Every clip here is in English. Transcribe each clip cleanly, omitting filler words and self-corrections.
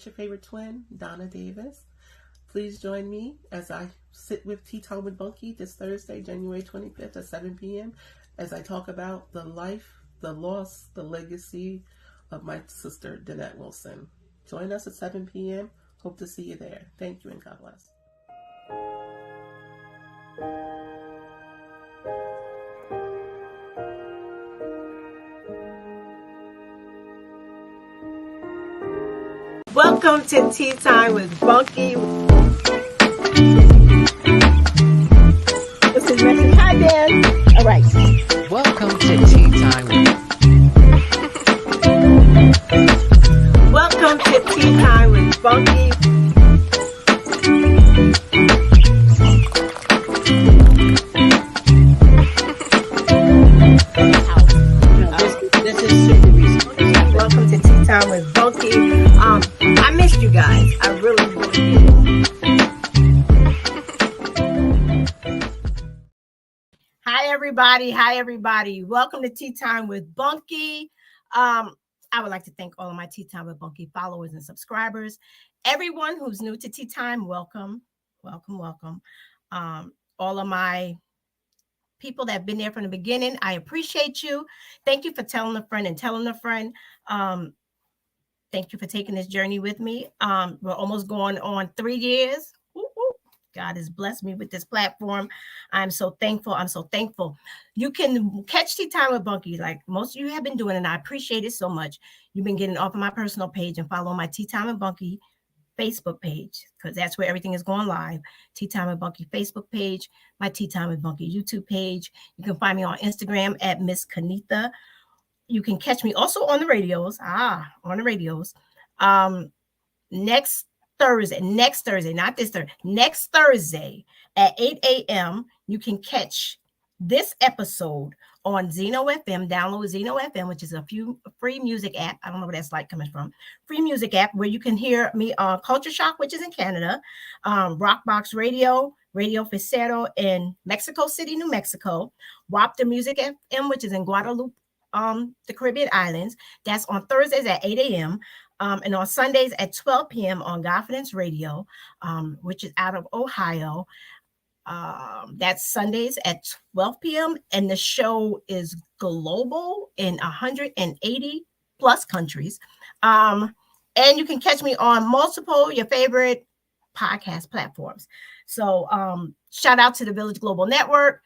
it's your favorite twin, Donna Davis. Please join me as I sit with Tea Time with Bunky this Thursday, January 25th at 7 p.m. as I talk about the life, the loss, the legacy of my sister, Dannette Wilson. Join us at 7 p.m. Hope to see you there. Thank you and God bless. Welcome to Tea Time with Bunky. This is Richard. Hi, Dan. All right. Welcome to Tea Time with Welcome to Tea Time with Bunky. This is super recent. Welcome to Tea Time with Bunky. I missed you guys. I really did. Hi, everybody. Welcome to Tea Time with Bunky. I would like to thank all of my Tea Time with Bunky followers and subscribers. Everyone who's new to Tea Time, welcome. All of my people that have been there from the beginning, I appreciate you. Thank you for telling a friend and telling a friend. Thank you for taking this journey with me. We're almost going on 3 years. Woo-hoo. God has blessed me with this platform. I'm so thankful. You can catch Tea Time with Bunky like most of you have been doing, and I appreciate it so much. You've been getting off of my personal page and follow my Tea Time with Bunky Facebook page, because that's where everything is going live. Tea Time with Bunky Facebook page, my Tea Time with Bunky YouTube page. You can find me on Instagram at Miss Kanitha. You can catch me also on the radios. Next Thursday, not this Thursday, next Thursday at 8 a.m. You can catch this episode on Zeno FM. Download Zeno FM, which is a free music app. I don't know where that's like coming from. Free music app where you can hear me on Culture Shock, which is in Canada, Rockbox Radio, Radio Ficero in Mexico City, New Mexico, WAP the Music FM, which is in Guadeloupe, the Caribbean Islands. That's on Thursdays at 8 a.m. And on Sundays at 12 p.m. on Confidence Radio, which is out of Ohio. That's Sundays at 12 p.m. And the show is global in 180 plus countries. And you can catch me on multiple your favorite podcast platforms. So shout out to the Village Global Network,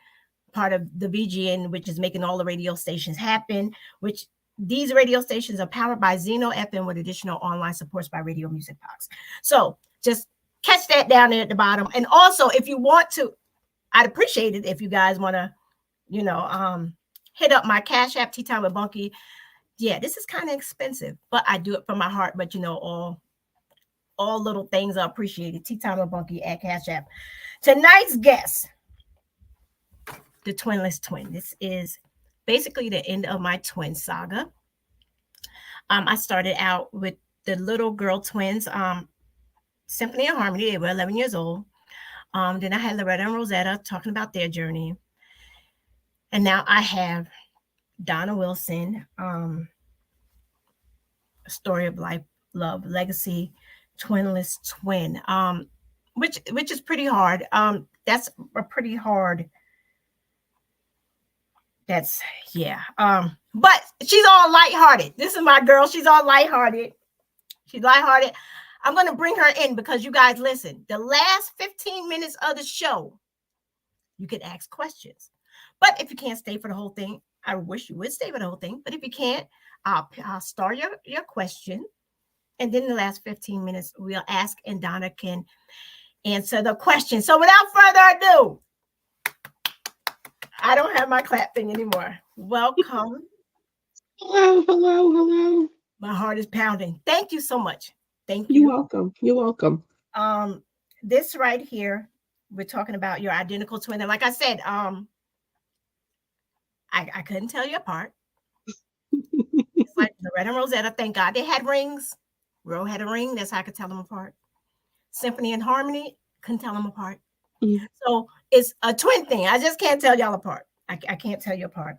part of the VGN, which is making all the radio stations happen, which these radio stations are powered by Zeno FM with additional online supports by Radio Music Box. So just catch that down there at the bottom. And also, if you want to, I'd appreciate it if you guys want to, hit up my Cash App, Tea Time with Bunky. Yeah, this is kind of expensive, but I do it from my heart. But all little things are appreciated. Tea Time with Bunky at Cash App. Tonight's guest, the Twinless twin. This is basically the end of my twin saga. I started out with the little girl twins, Symphony and Harmony. They were 11 years old. Then I had Loretta and Rosetta talking about their journey. And now I have Donna Wilson, a story of life, love, legacy, twinless twin, which is pretty hard. That's a pretty hard. But she's all lighthearted. This is my girl. She's all lighthearted. I'm going to bring her in because you guys listen. The last 15 minutes of the show, you can ask questions. But if you can't stay for the whole thing, I wish you would stay for the whole thing. But if you can't, I'll start your question. And then in the last 15 minutes, we'll ask and Donna can answer the question. So without further ado, I don't have my clap thing anymore. Welcome. Hello. My heart is pounding. Thank you so much. Thank you. You're welcome. This right here, we're talking about your identical twin. And like I said, I couldn't tell you apart. It's like Loretta and Rosetta, thank God they had rings. Ro had a ring. That's how I could tell them apart. Symphony and Harmony, couldn't tell them apart. Mm-hmm. So it's a twin thing. I just can't tell y'all apart. I can't tell you apart.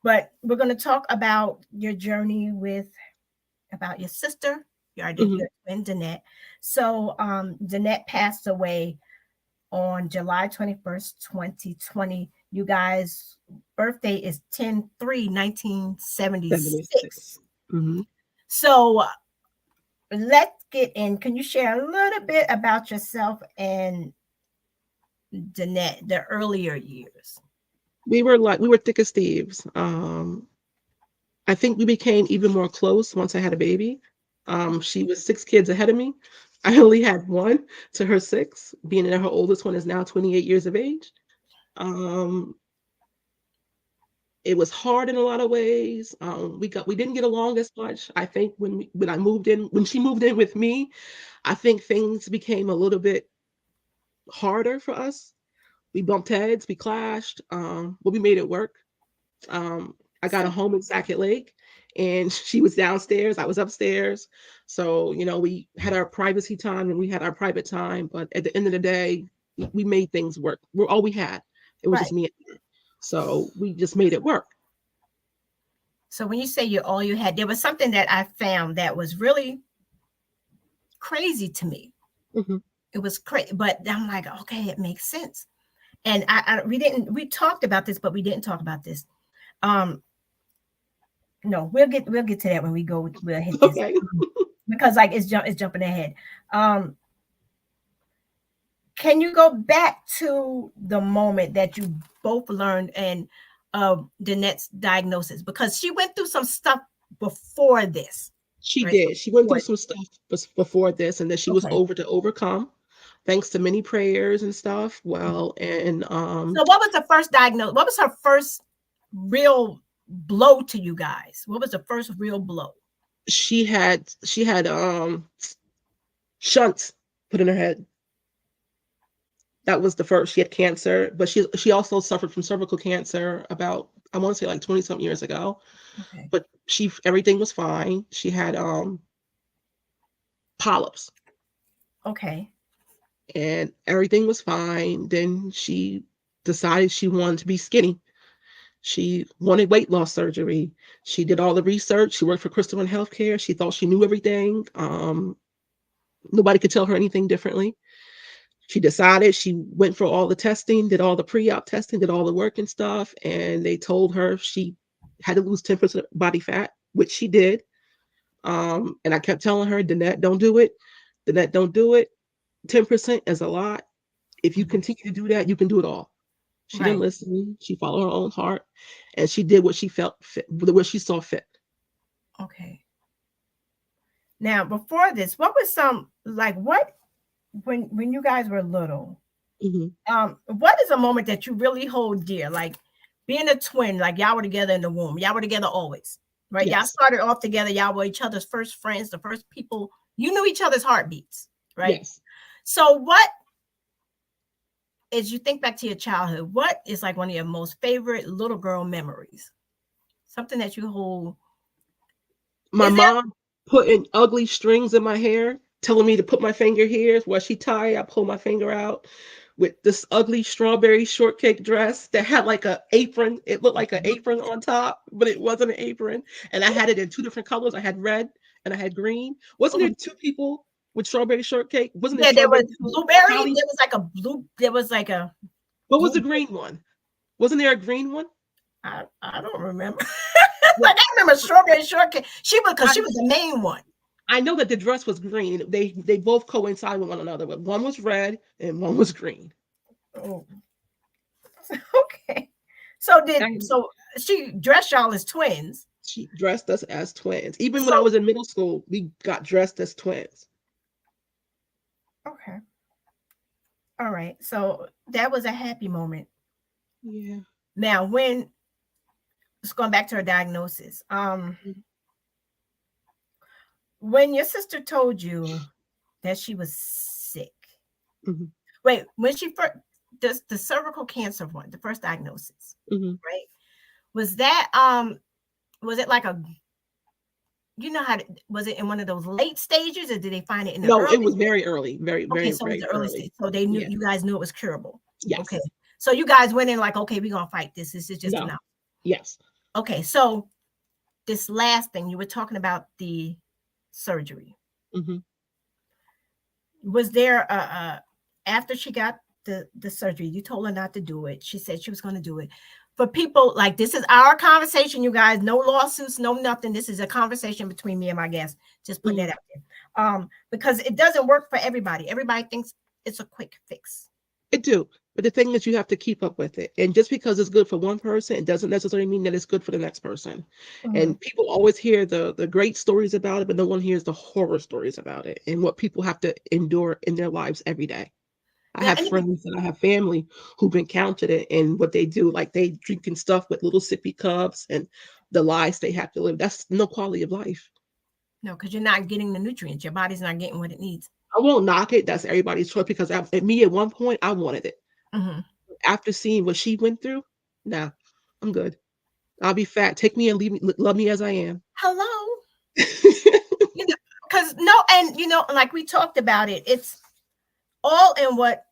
But we're going to talk about your journey about your sister, Your Mhm. twin Dannette. So Dannette passed away on July 21st, 2020. You guys' birthday is 10/3/1976. 76. Mhm. So let's get in. Can you share a little bit about yourself and Dannette, the earlier years? We were thick as thieves. I think we became even more close once I had a baby. She was 6 kids ahead of me. I only had 1 to her 6, being that her oldest one is now 28 years of age. Um, it was hard in a lot of ways. We didn't get along as much. I think when she moved in with me, I think things became a little bit harder for us. We bumped heads, we clashed, but we made it work. I got a home in Sackett Lake, and she was downstairs, I was upstairs. So, we had our privacy time and we had our private time, but at the end of the day, we made things work. We're all we had. It was just Right. me and her. So we just made it work. So when you say you're all you had, there was something that I found that was really crazy to me. Hmm. It was crazy, but I'm like, okay, it makes sense. And we talked about this, but we didn't talk about this. No, we'll get to that when we'll hit this. Okay. Because like it's jumping ahead. Can you go back to the moment that you both learned and Dannette's diagnosis? Because she went through some stuff before this. She Right? did. She went through some stuff before this, and then she was Okay. over to overcome, thanks to many prayers and stuff. Well, and So what was the first diagnosis? What was her first real blow to you guys? What was the first real blow? she had shunts put in her head. That was the first. She had cancer, but she also suffered from cervical cancer about, I want to say, like 20 something years ago. Okay. But everything was fine. She had polyps. Okay. And everything was fine. Then she decided she wanted to be skinny. She wanted weight loss surgery. She did all the research. She worked for Crystal in Healthcare. She thought she knew everything. Nobody could tell her anything differently. She decided, she went for all the testing, did all the pre-op testing, did all the work and stuff, and they told her she had to lose 10% body fat, which she did. And I kept telling her, Dannette, don't do it. Dannette, don't do it. 10% is a lot. If you continue to do that, you can do it all. She didn't listen. She followed her own heart, and she did what she felt fit, what she saw fit. Okay. Now, before this, what was when you guys were little? Mm-hmm. What is a moment that you really hold dear? Like being a twin, like y'all were together in the womb. Y'all were together always, right? Yes. Y'all started off together. Y'all were each other's first friends, the first people. You knew each other's heartbeats, right? Yes. So what, as you think back to your childhood, what is like one of your most favorite little girl memories? Something that you hold. My mom putting ugly strings in my hair, telling me to put my finger here. While she tied, I pull my finger out with this ugly strawberry shortcake dress that had like an apron. It looked like an apron on top, but it wasn't an apron. And I had it in 2 different colors. I had red and I had green. Wasn't there 2 people with strawberry shortcake? Wasn't there? Yeah, there was strawberry blueberry. Holly? There was like a blue. There was like a. What was the green one? Wasn't there a green one? I don't remember. Like I remember strawberry shortcake. She was the main one. I know that the dress was green. They both coincide with one another, but one was red and one was green. Oh. Okay. So she dressed y'all as twins. She dressed us as twins. Even when I was in middle school, we got dressed as twins. Okay. All right. So that was a happy moment. Yeah. Now, it's going back to her diagnosis. When your sister told you that she was sick, wait, when she first, the cervical cancer one, the first diagnosis, right? Was that, was it like was it in one of those late stages, or did they find it in the early? No, it was very early, very so it was the early stage. So they knew, you guys knew it was curable. Yes. Okay. So you guys went in like, okay, we're going to fight this. This is just enough. Yes. Okay. So this last thing, you were talking about the surgery. Mm-hmm. Was there after she got the surgery, you told her not to do it. She said she was going to do it. For people, like, this is our conversation, you guys. No lawsuits, no nothing. This is a conversation between me and my guest. Just putting that out there. Because it doesn't work for everybody. Everybody thinks it's a quick fix. It do. But the thing is, you have to keep up with it. And just because it's good for one person, it doesn't necessarily mean that it's good for the next person. And people always hear the great stories about it, but no one hears the horror stories about it and what people have to endure in their lives every day. I have friends and I have family who've encountered it, and what they do, like they drinking stuff with little sippy cups and the lives they have to live. That's no quality of life. No, because you're not getting the nutrients. Your body's not getting what it needs. I won't knock it. That's everybody's choice, because at one point, I wanted it. After seeing what she went through, nah, I'm good. I'll be fat. Take me and leave me, love me as I am. Hello. Because like we talked about it, it's all in what,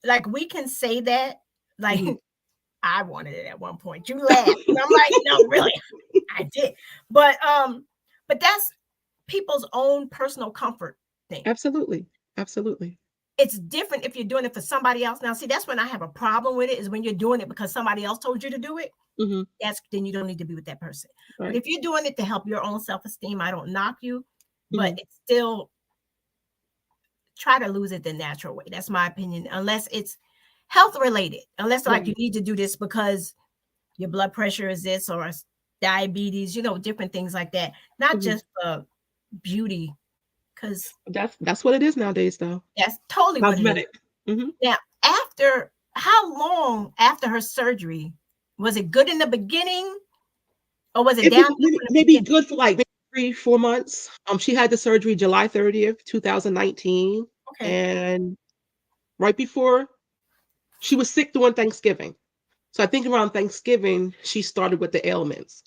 like, we can say that, like, I wanted it at one point. You laughed. And I'm like, no, really, I did. But that's people's own personal comfort thing. Absolutely. It's different if you're doing it for somebody else. Now, see, that's when I have a problem with it, is when you're doing it because somebody else told you to do it. Then you don't need to be with that person. Right. But if you're doing it to help your own self-esteem, I don't knock you, but it's still, try to lose it the natural way. That's my opinion, unless it's health related, unless like you need to do this because your blood pressure is this, or diabetes, different things like that. Not just beauty. Because that's what it is nowadays, though. That's totally cosmetic. What it is. Now, how long after her surgery, was it good in the beginning, or was it down? Maybe good for like 3-4 months. She had the surgery July 30th, 2019, and right before, she was sick during Thanksgiving. So I think around Thanksgiving she started with the ailments.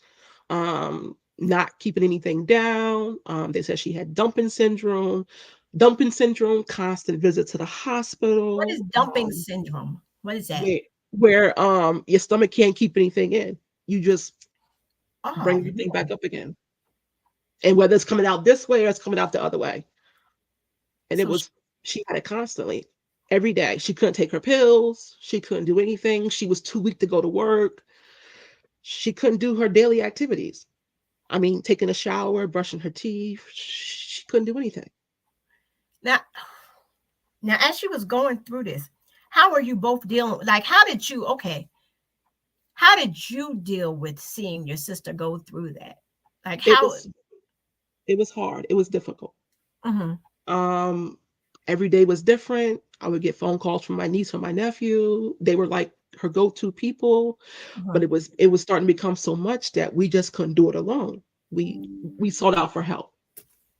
Not keeping anything down. They said she had dumping syndrome, constant visit to the hospital. What is dumping syndrome? What is that? Where your stomach can't keep anything in. You just bring everything back up again. And whether it's coming out this way or it's coming out the other way. And she had it constantly. Every day. She couldn't take her pills. She couldn't do anything. She was too weak to go to work. She couldn't do her daily activities. I mean, taking a shower, brushing her teeth, she couldn't do anything. Now, as she was going through this, how are you both dealing? Like, how did you deal with seeing your sister go through that? Like, it was hard. It was difficult. Every day was different. I would get phone calls from my niece or my nephew. They were like her go-to people, but it was starting to become so much that we just couldn't do it alone. We sought out for help.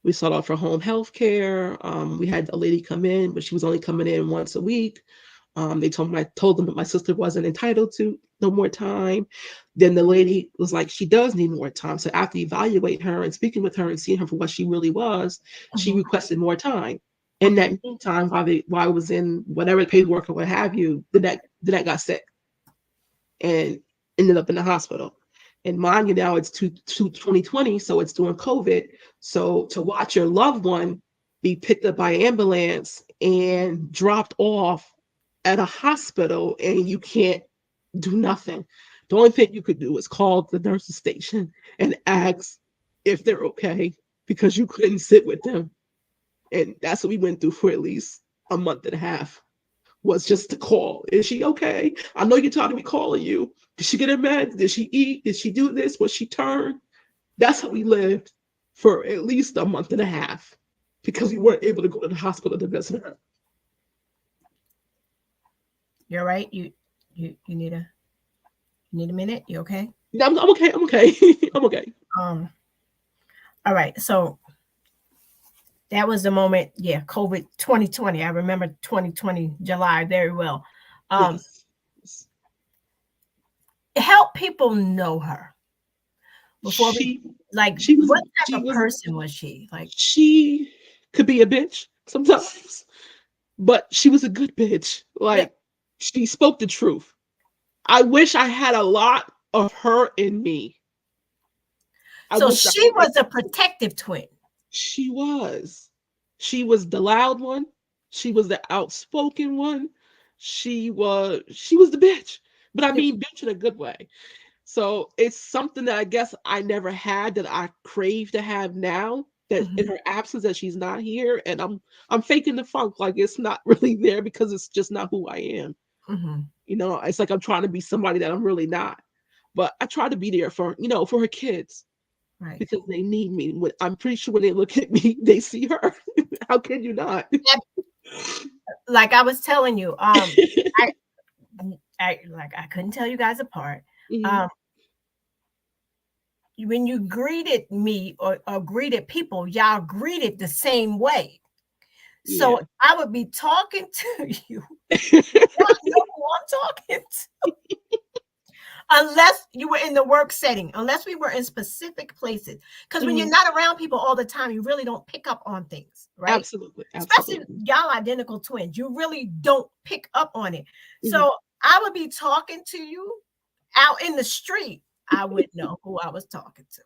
We sought out for home health care. We had a lady come in, but she was only coming in once a week. I told them that my sister wasn't entitled to no more time. Then the lady was like, she does need more time. So after evaluating her and speaking with her and seeing her for what she really was, she requested more time. In that meantime, while I was in whatever paperwork or what have you, Dannette got sick and ended up in the hospital. And mind you, now it's 2020, so it's during COVID. So to watch your loved one be picked up by ambulance and dropped off at a hospital, and you can't do nothing. The only thing you could do is call the nurse's station and ask if they're okay, because you couldn't sit with them. And that's what we went through for at least a month and a half, was just to call. Is she okay? I know you're tired of me calling you. Did she get her meds? Did she eat? Did she do this? Was she turned? That's how we lived for at least a month and a half, because we weren't able to go to the hospital to visit her. You're right. You need a minute? You okay? Yeah, I'm okay. I'm okay. I'm okay. All right. So that was the moment. Yeah. COVID 2020. I remember 2020 July very well. Yes. Help people know her. Before what type of person was she? Like, she could be a bitch sometimes, but she was a good bitch. Like, she spoke the truth. I wish I had a lot of her in me. So she was a protective twin. She was. She was the loud one. She was the outspoken one. She was the bitch. But I mean bitch in a good way. So it's something that I guess I never had that I crave to have now. That in her absence, that she's not here, and I'm faking the funk like it's not really there because it's just not who I am. You know, it's like I'm trying to be somebody that I'm really not. But I try to be there for for her kids Right. because they need me. I'm pretty sure when they look at me, they see her. How can you not? Like I was telling you, I couldn't tell you guys apart. When you greeted me or greeted people, y'all greeted the same way. So Yeah. I would be talking to you. Y'all know who I'm talking to. Unless you were in the work setting, unless we were in specific places. Because when you're not around people all the time, you really don't pick up on things, right? Absolutely. Especially y'all identical twins. You really don't pick up on it. So I would be talking to you out in the street. I wouldn't know who I was talking to.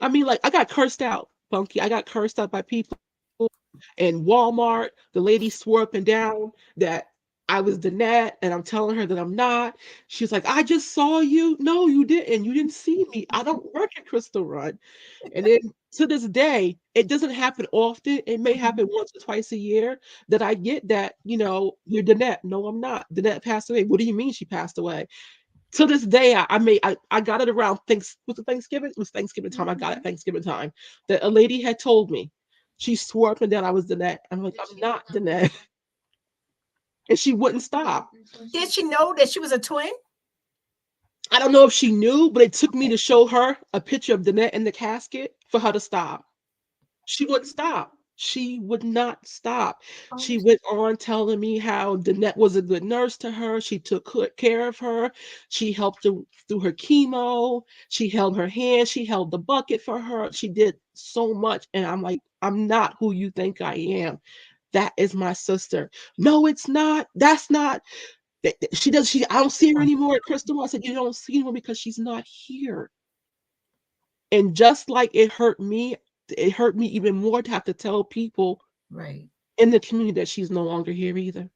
I mean, like, I got cursed out, Bunky. I got cursed out by people in Walmart. The lady swore up and down that I was Dannette, and I'm telling her that I'm not. She's like, I just saw you. No, you didn't. You didn't see me. I don't work at Crystal Run. And then to this day, it doesn't happen often. It may happen once or twice a year that I get that, you're Dannette. No, I'm not. Dannette passed away. What do you mean she passed away? To this day, I got it around was it Thanksgiving? It was Thanksgiving time. I got it Thanksgiving time that a lady had told me. She swore up and down I was Dannette. I'm like, I'm not Dannette. And she wouldn't stop. Did she know that she was a twin? I don't know if she knew, but it took me to show her a picture of Dannette in the casket for her to stop. She wouldn't stop. She would not stop. She went on telling me how Dannette was a good nurse to her. She took good care of her. She helped her through her chemo. She held her hand. She held the bucket for her. She did so much. And I'm like, I'm not who you think I am. That is my sister. No, it's not. That's not. I don't see her anymore at Crystal. I said, you don't see her because she's not here. And just like it hurt me even more to have to tell people in the community that she's no longer here either.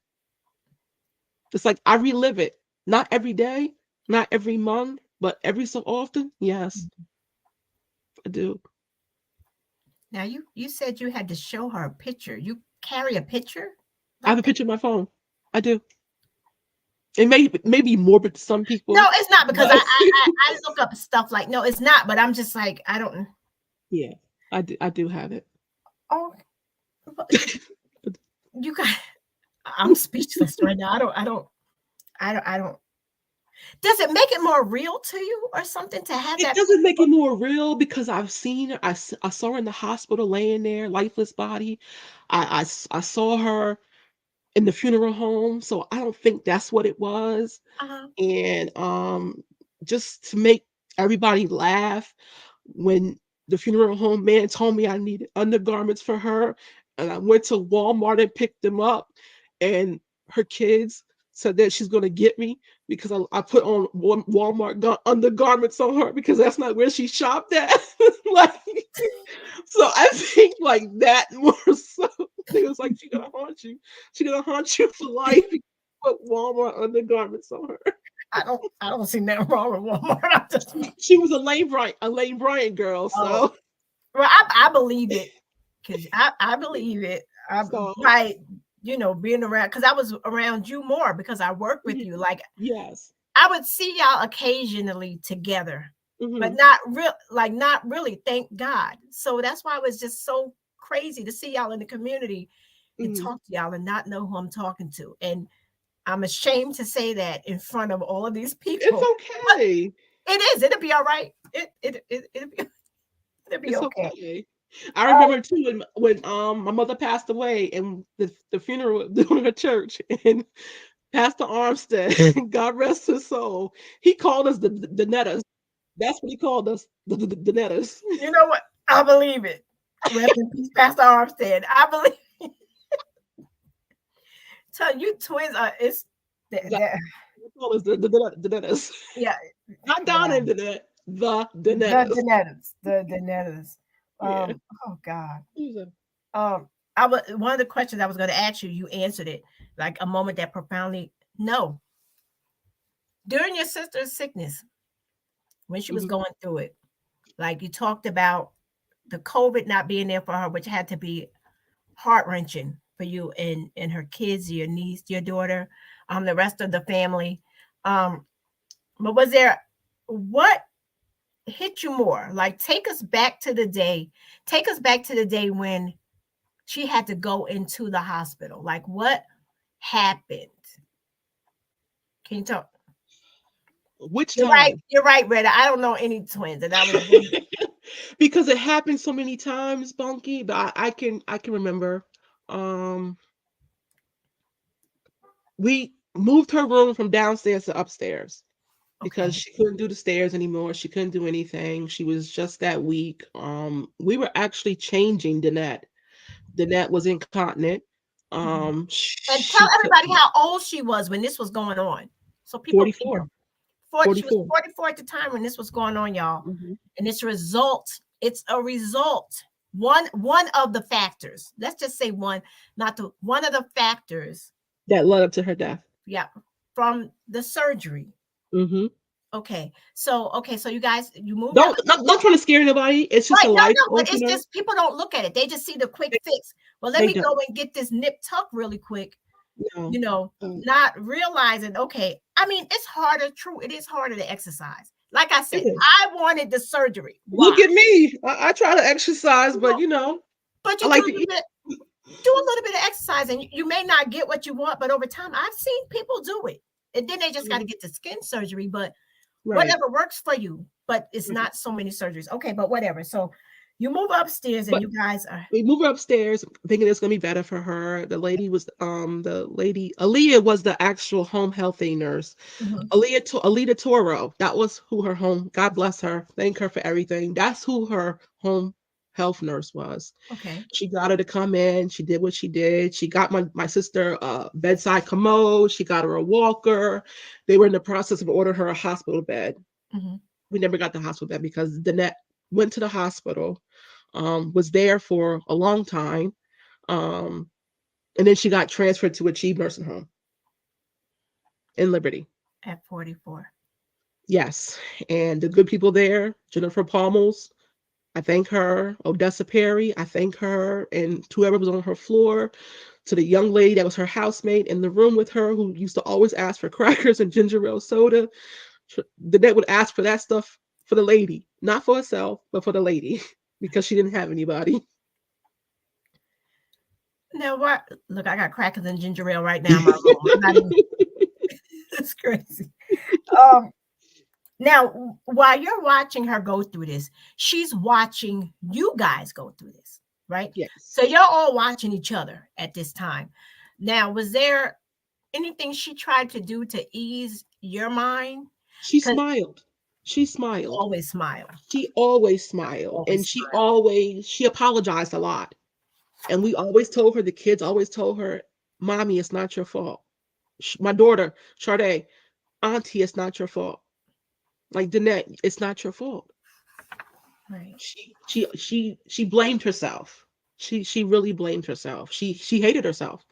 It's like I relive it. Not every day, not every month, but every so often. Yes, I do. Now you said you had to show her a picture. You carry a picture? I have a picture of my phone. I do. It may be morbid to some people. No, it's not, because I look up stuff like, no, it's not, but I'm just like, I don't. Yeah, I do have it. Oh, you got. I'm speechless right now. I don't. Does it make it more real to you or something to have that? It doesn't make it more real because I've seen her. I saw her in the hospital laying there, lifeless body. I saw her in the funeral home, so I don't think that's what it was. And just to make everybody laugh, when the funeral home man told me I needed undergarments for her, and I went to Walmart and picked them up, and her kids said that she's going to get me because I put on Walmart undergarments on her because that's not where she shopped at. Like, so I think like that more so. It was like, she's gonna haunt you. She's gonna haunt you for life. Put Walmart undergarments on her. I don't see nothing wrong with Walmart. She was a Lane Bryant girl. So well, I believe it, because I believe it. By being around, because I was around you more because I work with you. Like, yes, I would see y'all occasionally together, but not really. Thank God. So that's why it was just so crazy to see y'all in the community and talk to y'all and not know who I'm talking to. And I'm ashamed to say that in front of all of these people. It's okay. It is. It'll be all right. It'll be okay. I remember too when my mother passed away and the funeral doing her church, and Pastor Armstead, God rest his soul, he called us the Nettas. That's what he called us, the Nettas. You know what? I believe it. Rest in peace, Pastor Armstead. I believe it. Tell you twins are we call us the Nettas. Yeah. Not Donna and Dannette. The Dannettas. The Dannettas. Oh God. one of the questions I was going to ask you, you answered it, like a moment that profoundly, no. During your sister's sickness, when she was going through it, like you talked about the COVID not being there for her, which had to be heart-wrenching for you and her kids, your niece, your daughter, the rest of the family. But was there, what hit you more? Like, take us back to the day when she had to go into the hospital. Like, what happened? Can you talk? Which You're time? right. You're right, Retta. I don't know any twins, and that was Because it happened so many times, Bunky. But I can remember. We moved her room from downstairs to upstairs because okay. she couldn't do the stairs anymore. She couldn't do anything. She was just that weak. We were actually changing Dannette. Dannette was incontinent. And tell She everybody couldn't. how old she was when this was going on, so people can 44. know. She was 44. 44 at the time when this was going on, y'all. Mm-hmm. And it's a result. One of the factors. Let's just say one of the factors. That led up to her death. Yeah, from the surgery. Mm-hmm. Okay, so you guys, you moved. Not trying to scare anybody. It's just right, a life but it's opener. just people don't look at it. They just see the quick fix. Well, let me go and get this nip tuck really quick. No. Not realizing, okay, I mean, it's harder. True, it is harder to exercise. Like I said, I wanted the surgery. Why? Look at me. I try to exercise, but but you I like to eat. Do a little bit of exercise, and you may not get what you want, but over time, I've seen people do it, and then they just got to get the skin surgery. But whatever works for you, but it's not so many surgeries. Okay, but whatever. So you move upstairs, and you guys are. We move her upstairs, thinking it's gonna be better for her. The lady was Aaliyah was the actual home health aide nurse. Alita Toro. That was who her home. God bless her. Thank her for everything. That's who her home health nurse was. Okay. She got her to come in. She did what she did. She got my sister a bedside commode. She got her a walker. They were in the process of ordering her a hospital bed. We never got the hospital bed because Dannette went to the hospital, was there for a long time, and then she got transferred to Achieve Nursing Home in Liberty. At 44. Yes, and the good people there, Jennifer Palmels, I thank her. Odessa Perry, I thank her, and whoever was on her floor. To the young lady that was her housemate in the room with her, who used to always ask for crackers and ginger ale soda. Dannette would ask for that stuff for the lady, not for herself, but for the lady, because she didn't have anybody. Now what? Look, I got crackers and ginger ale right now in my room. That's crazy. Now, while you're watching her go through this, she's watching you guys go through this, right? Yes. So you're all watching each other at this time. Now, was there anything she tried to do to ease your mind? She smiled. She smiled. Always smiled. She always smiled. And she apologized a lot. And we always told her, the kids always told her, Mommy, it's not your fault. My daughter, Sade, Auntie, it's not your fault. Like Dannette, it's not your fault. Right. She blamed herself. She really blamed herself. She hated herself.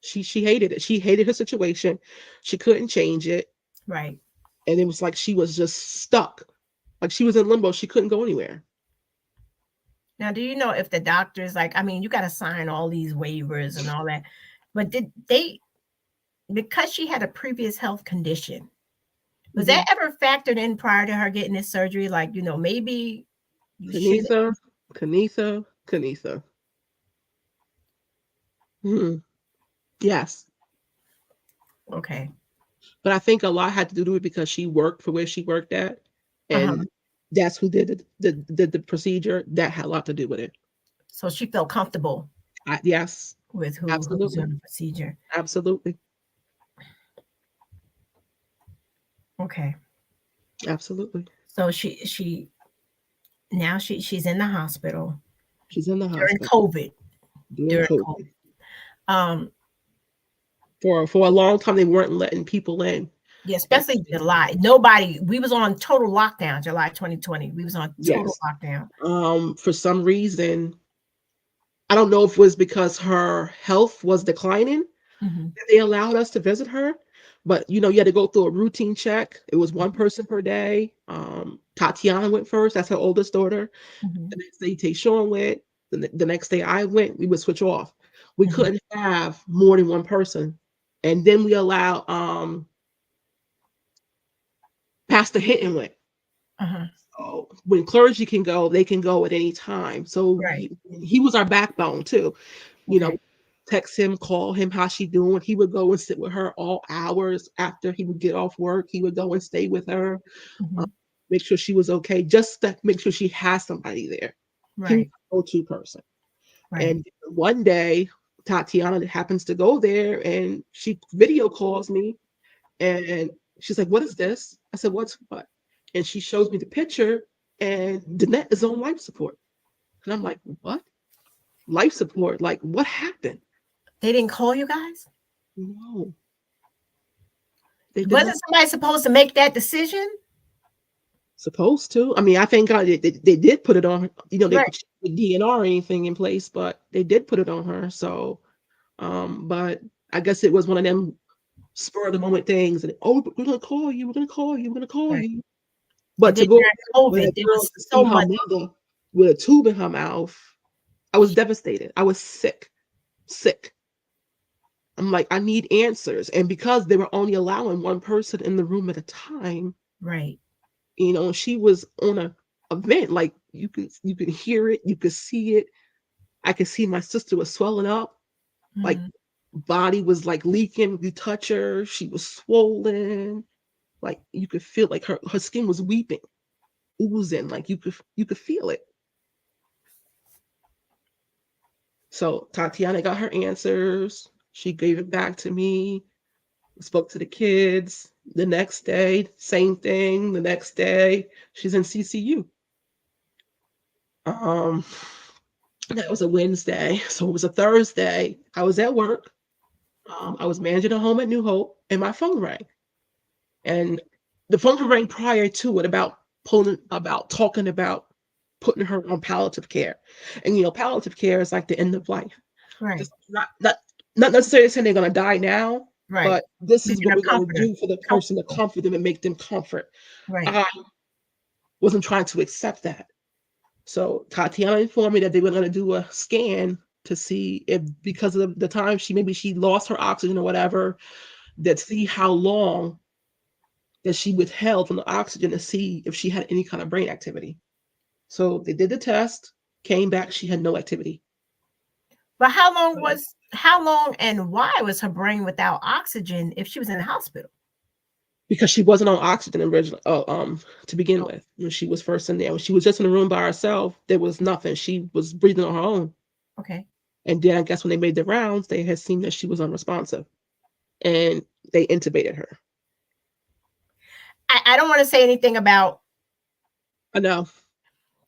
She hated it. She hated her situation. She couldn't change it. Right. And it was like she was just stuck. Like she was in limbo. She couldn't go anywhere. Now, do you know if the doctors, like, I mean, you got to sign all these waivers and all that, but did they, because she had a previous health condition, was that ever factored in prior to her getting this surgery? Like, maybe Kanitha. Yes. Okay. But I think a lot had to do with it because she worked for where she worked at. And that's who did the procedure. That had a lot to do with it. So she felt comfortable. Yes. With who was doing the procedure. Absolutely. Okay. Absolutely. So she's in the hospital. She's in the hospital during COVID. For a long time they weren't letting people in. Yeah, especially July. We was on total lockdown, July 2020. We was on total lockdown. For some reason, I don't know if it was because her health was declining that they allowed us to visit her. But you had to go through a routine check. It was one person per day. Tatiana went first. That's her oldest daughter. The next day, Tayshawn went. The next day I went. We would switch off. We couldn't have more than one person. And then we allow Pastor Hinton went. So when clergy can go, they can go at any time. So he was our backbone too. Text him, call him, how she doing. He would go and sit with her all hours after he would get off work. He would go and stay with her, make sure she was okay, just to make sure she has somebody there. He was a go-to person. And one day, Tatiana happens to go there, and she video calls me, and she's like, "What is this?" I said, "What's what?" And she shows me the picture, and Dannette is on life support. And I'm like, "What? Life support? Like, what happened?" They didn't call you guys? No. Wasn't somebody supposed to make that decision? Supposed to. I mean, I thank God they did put it on her. They put the DNR or anything in place, but they did put it on her. So, but I guess it was one of them spur of the moment things. And we're gonna call you. We're gonna call you. We're gonna call you. But to go with a girl to see her mother with a tube in her mouth, I was devastated. I was sick. I'm like, I need answers. And because they were only allowing one person in the room at a time, she was on a event. Like you could hear it, you could see it. I could see my sister was swelling up, like body was like leaking. You touch her, she was swollen. Like you could feel like her skin was weeping, oozing. Like you could feel it. So Tatiana got her answers. She gave it back to me, spoke to the kids. The next day, same thing. The next day, she's in CCU. That was a Wednesday. So it was a Thursday. I was at work. I was managing a home at New Hope, and my phone rang. And the phone rang prior to it about talking about putting her on palliative care. And palliative care is like the end of life. Just not necessarily saying they're going to die now, but this is what we're going to do for the person to comfort them and make them comfort. I wasn't trying to accept that. So Tatiana informed me that they were going to do a scan to see if, because of the time she lost her oxygen or whatever, that see how long that she withheld from the oxygen to see if she had any kind of brain activity. So they did the test, came back, she had no activity. But how long and why was her brain without oxygen if she was in the hospital? Because she wasn't on oxygen originally, to begin with. When she was first in there, when she was just in the room by herself, there was nothing. She was breathing on her own. Okay. And then I guess when they made the rounds, they had seen that she was unresponsive, and they intubated her. I don't want to say anything about. I know.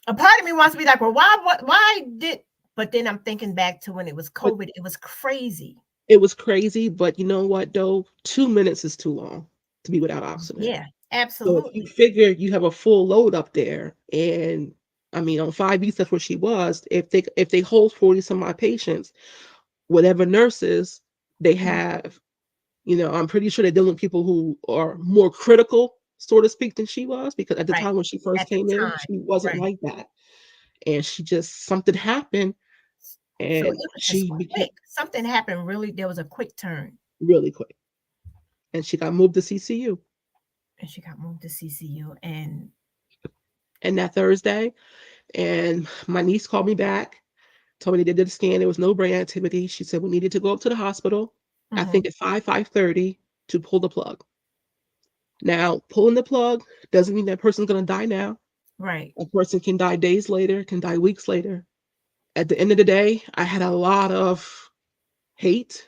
A part of me wants to be like, well, why did? But then I'm thinking back to when it was COVID. It was crazy. It was crazy, but you know what, though? 2 minutes is too long to be without oxygen. Yeah, absolutely. So if you figure you have a full load up there, and I mean, on 5 East, that's where she was. If they hold 40 some odd patients, whatever nurses they have, I'm pretty sure they're dealing with people who are more critical, so to speak, than she was, because at the time when she first came in, she wasn't like that. And something happened, and something happened really. There was a quick turn. Really quick. And she got moved to CCU. And that Thursday, and my niece called me back, told me they did the scan. There was no brain activity. She said we needed to go up to the hospital, I think at 5:30 to pull the plug. Now, pulling the plug doesn't mean that person's going to die now. Right. A person can die days later, can die weeks later. At the end of the day, I had a lot of hate.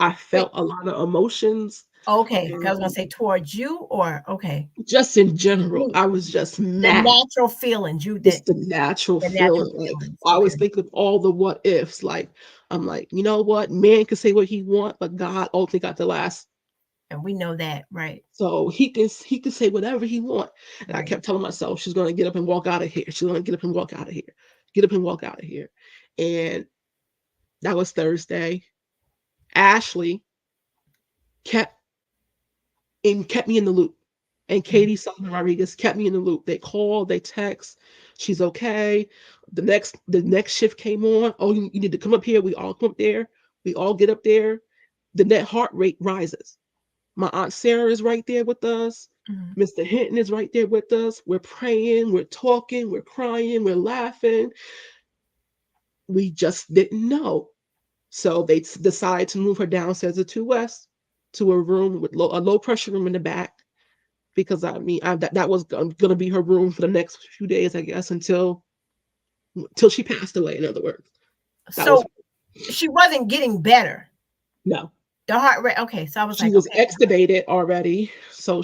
I felt a lot of emotions. Okay, I was gonna say towards you, or okay. Just in general, I was just mad. The natural feelings the natural feeling. Like, I was thinking of all the what ifs. Like, I'm like, you know what? Man can say what he want, but God ultimately got the last. And we know that, right? So he can say whatever he want. And I kept telling myself, she's gonna get up and walk out of here. She's gonna get up and walk out of here. Get up and walk out of here. And That was Thursday. Ashley kept me in the loop. And Katie Sullivan Rodriguez kept me in the loop. They called, they text, she's okay. The next shift came on. Oh, you need to come up here. We all come up there. We all get up there. The net heart rate rises. My Aunt Sarah is right there with us. Mr. Hinton is right there with us. We're praying, we're talking, we're crying, we're laughing. We just didn't know. So they decided to move her downstairs to 2 West to a room with a low pressure room in the back. Because that was going to be her room for the next few days, I guess, until she passed away. In other words, she wasn't getting better. No, the heart rate. Okay, so I was she was extubated already, so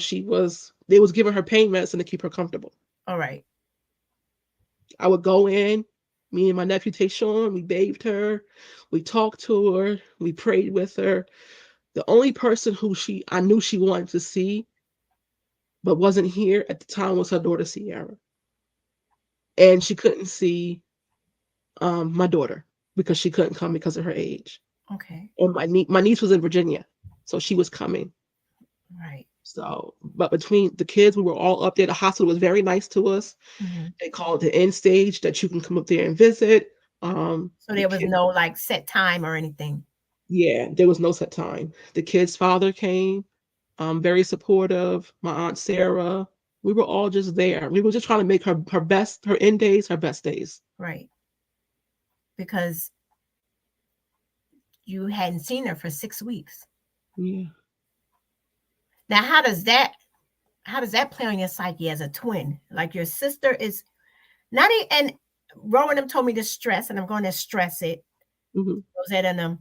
they was giving her pain medicine to keep her comfortable. All right. I would go in. Me and my nephew Tayshawn, we bathed her, we talked to her, we prayed with her. The only person who I knew she wanted to see but wasn't here at the time was her daughter Sierra. And she couldn't see my daughter because she couldn't come because of her age. Okay. And my niece was in Virginia, so she was coming. Right. So, but between the kids, we were all up there. The hospital was very nice to us. They called the end stage that you can come up there and visit. So there was no like set time or anything. Yeah, there was no set time. The kid's father came. Very supportive. My Aunt Sarah. We were all just there. We were just trying to make her end days, her best days. Right. Because you hadn't seen her for 6 weeks. Yeah. Now, how does that play on your psyche as a twin? Like your sister is not, and Rowan told me to stress, and I'm going to stress it. Rosetta and them,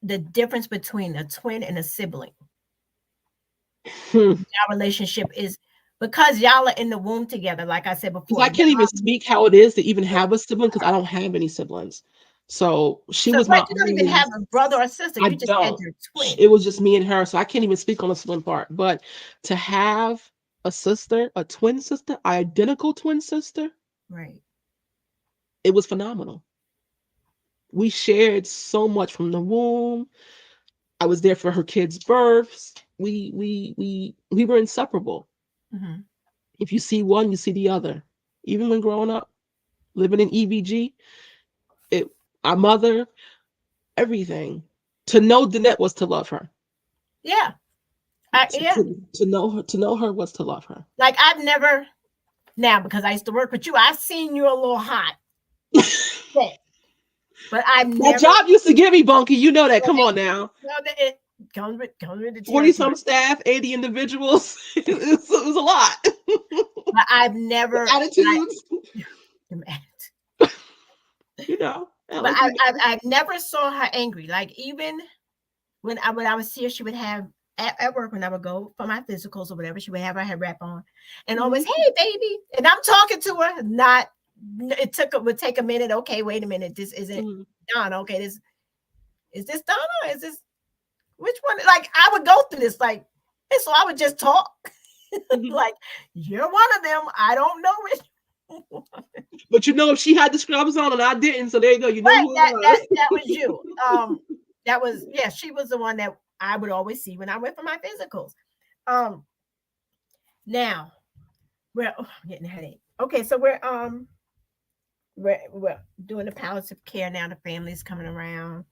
the difference between a twin and a sibling. Our relationship is because y'all are in the womb together, like I said before. I can't even speak how it is to even have a sibling because I don't have any siblings. So she was my. You don't even have a brother or sister. You just had your twin. It was just me and her, so I can't even speak on the sibling part. But to have a sister, a twin sister, identical twin sister, right? It was phenomenal. We shared so much from the womb. I was there for her kids' births. We were inseparable. If you see one, you see the other. Even when growing up, living in EVG, our mother, everything. To know Dannette was to love her. Yeah. To know her was to love her. Like I've never, now because I used to work with you, I've seen you a little hot. But I've never. That job used to get me bunky. You know that. Come on now. It comes with the 40-some staff, 80 individuals. It was a lot. But I've never attitudes. You know. But I never saw her angry. Like even when I would see her, she would have at work when I would go for my physicals or whatever, she would have her head wrap on and always, hey baby. And I'm talking to her, would take a minute. Okay, wait a minute. This isn't Donna. Okay, is this Donna? Is this which one? Like I would go through this, like, and so I would just talk. Like, you're one of them. I don't know which. But if she had the scrubs on and I didn't, so there you go. You know right, that was you. That was she was the one that I would always see when I went for my physicals. Now I'm getting a headache. Okay, so we're doing the palliative care now. The family's coming around.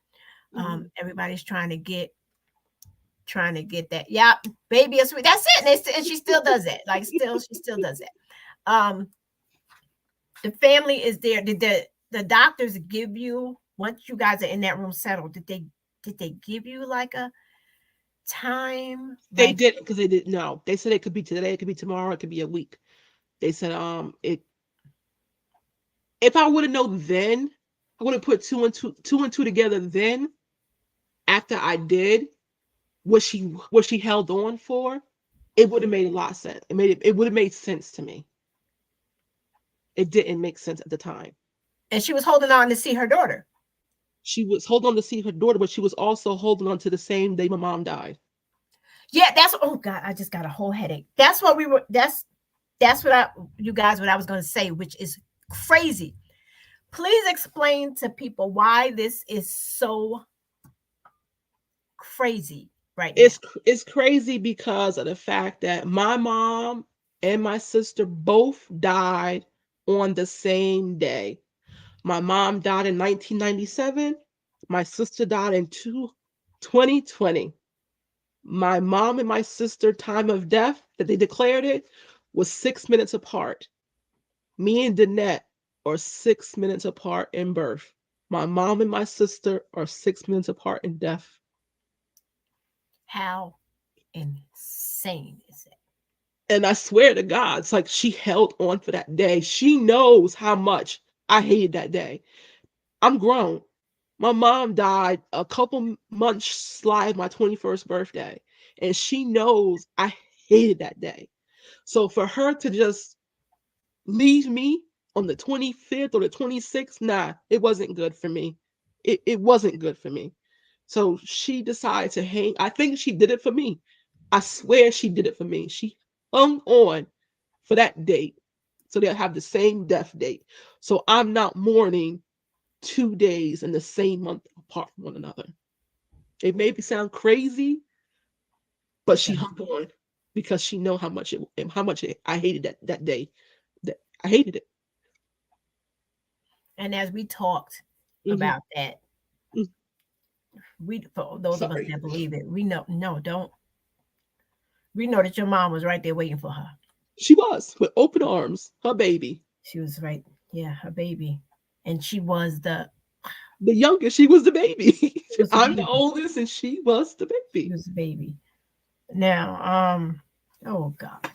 Everybody's trying to get that. Yeah, baby is sweet. That's it. And she still does it. Like she still does it. The family is there. Did the doctors give you, once you guys are in that room settled, did they give you like a time? They didn't, because they didn't know. They said it could be today, it could be tomorrow, it could be a week. They said if I would have known then, I would have put two and two together then. After I did what she held on for, it would have made a lot of sense. It would have made sense to me. It didn't make sense at the time. And she was holding on to see her daughter. She was holding on to see her daughter, but she was also holding on to the same day my mom died. Yeah, oh God, I just got a whole headache. That's what that's what I was going to say, which is crazy. Please explain to people why this is so crazy right now. It's crazy because of the fact that my mom and my sister both died on the same day. My mom died in 1997. My sister died in 2020. My mom and my sister time of death that they declared it was 6 minutes apart. Me and Dannette are 6 minutes apart in birth. My mom and my sister are 6 minutes apart in death. How insane is it? And I swear to God, it's like she held on for that day. She knows how much I hated that day. I'm grown. My mom died a couple months sly of my 21st birthday, and she knows I hated that day. So for her to just leave me on the 25th or the 26th, nah, it wasn't good for me. It wasn't good for me. So she decided to hang. I think she did it for me. I swear she did it for me. She hung on for that date so they'll have the same death date. So I'm not mourning 2 days in the same month apart from one another. It may sound crazy, but she hung on because she know how much I hated that day. That I hated it. And as we talked about that, we, for those of us that believe it, we know, we know that your mom was right there waiting for her. She was with open arms, her baby. She was right, yeah, her baby, and she was the youngest. She was the baby. I'm baby. the oldest, and she was the baby. She was the baby. Now, oh God.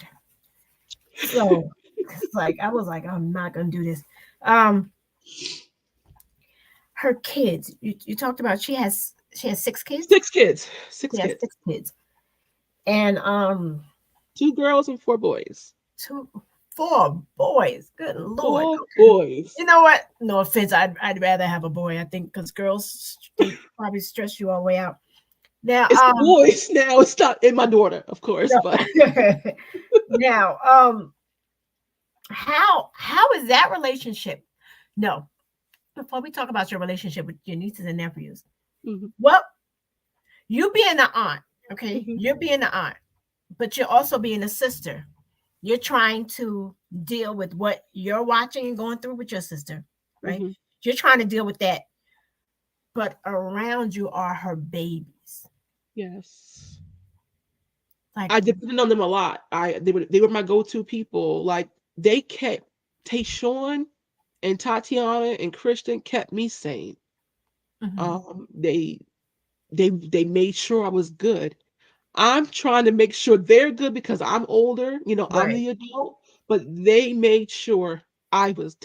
So it's like I was like, I'm not gonna do this. Her kids. You talked about she has 6 kids. 6 kids. 6 kids. And 2 girls and 4 boys. 4 boys. Good Lord. 4 boys. You know what? No offense. I'd rather have a boy, I think, because girls they probably stress you all the way out. Now it's boys now. It's not in my daughter, of course, no. But now, how is that relationship? No, before we talk about your relationship with your nieces and nephews, well, you being the aunt, okay, you're being the aunt, but you're also being a sister. You're trying to deal with what you're watching and going through with your sister, right? You're trying to deal with that, but around you are her babies. Yes. Like, I depended on them a lot. They were my go-to people. Like they kept Tayshawn and Tatiana and Christian kept me sane. They made sure I was good. I'm trying to make sure they're good because I'm older, you know, right. I'm the adult, but they made sure I was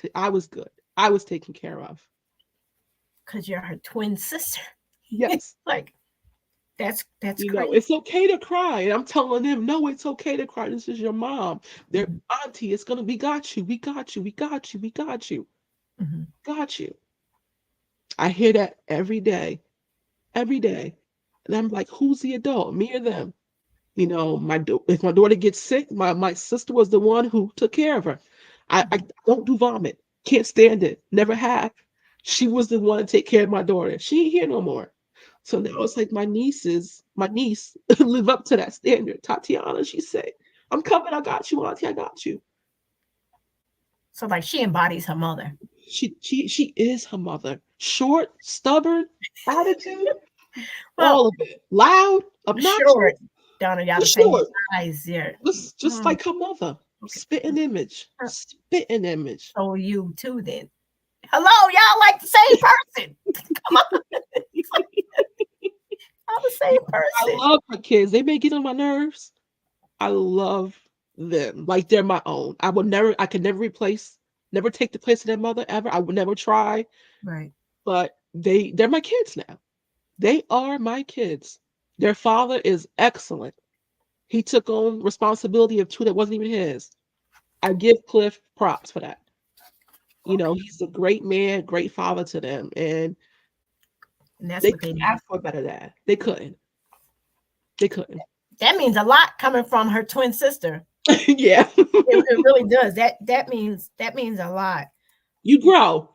good. I was taken care of. Because you're her twin sister. Yes. Like that's you crazy. know, it's okay to cry. And I'm telling them, no, it's okay to cry. This is your mom. Their auntie. It's gonna we got you. Got you. I hear that every day. And I'm like, who's the adult? Me or them? You know, if my daughter gets sick, my sister was the one who took care of her. I don't do vomit. Can't stand it. Never have. She was the one to take care of my daughter. She ain't here no more. So now it's like my niece live up to that standard. Tatiana, she said, I'm coming. I got you, auntie. I got you. So like she embodies her mother. She is her mother. Short, stubborn, attitude, all of it. Loud, obnoxious. Short. Donna, y'all the same size here. Just like her mother. Spitting image. So you too then. Hello, y'all like the same person. Come on. I'm the same person. I love my kids. They may get on my nerves. I love them. Like they're my own. I could never take the place of their mother ever. I would never try. Right. But they're my kids now. They are my kids. Their father is excellent. He took on responsibility of 2 that wasn't even his. I give Cliff props for that. You know, he's a great man, great father to them. And that's they what they ask for better than that. They couldn't. That means a lot coming from her twin sister. Yeah. it really does. That means a lot. You grow.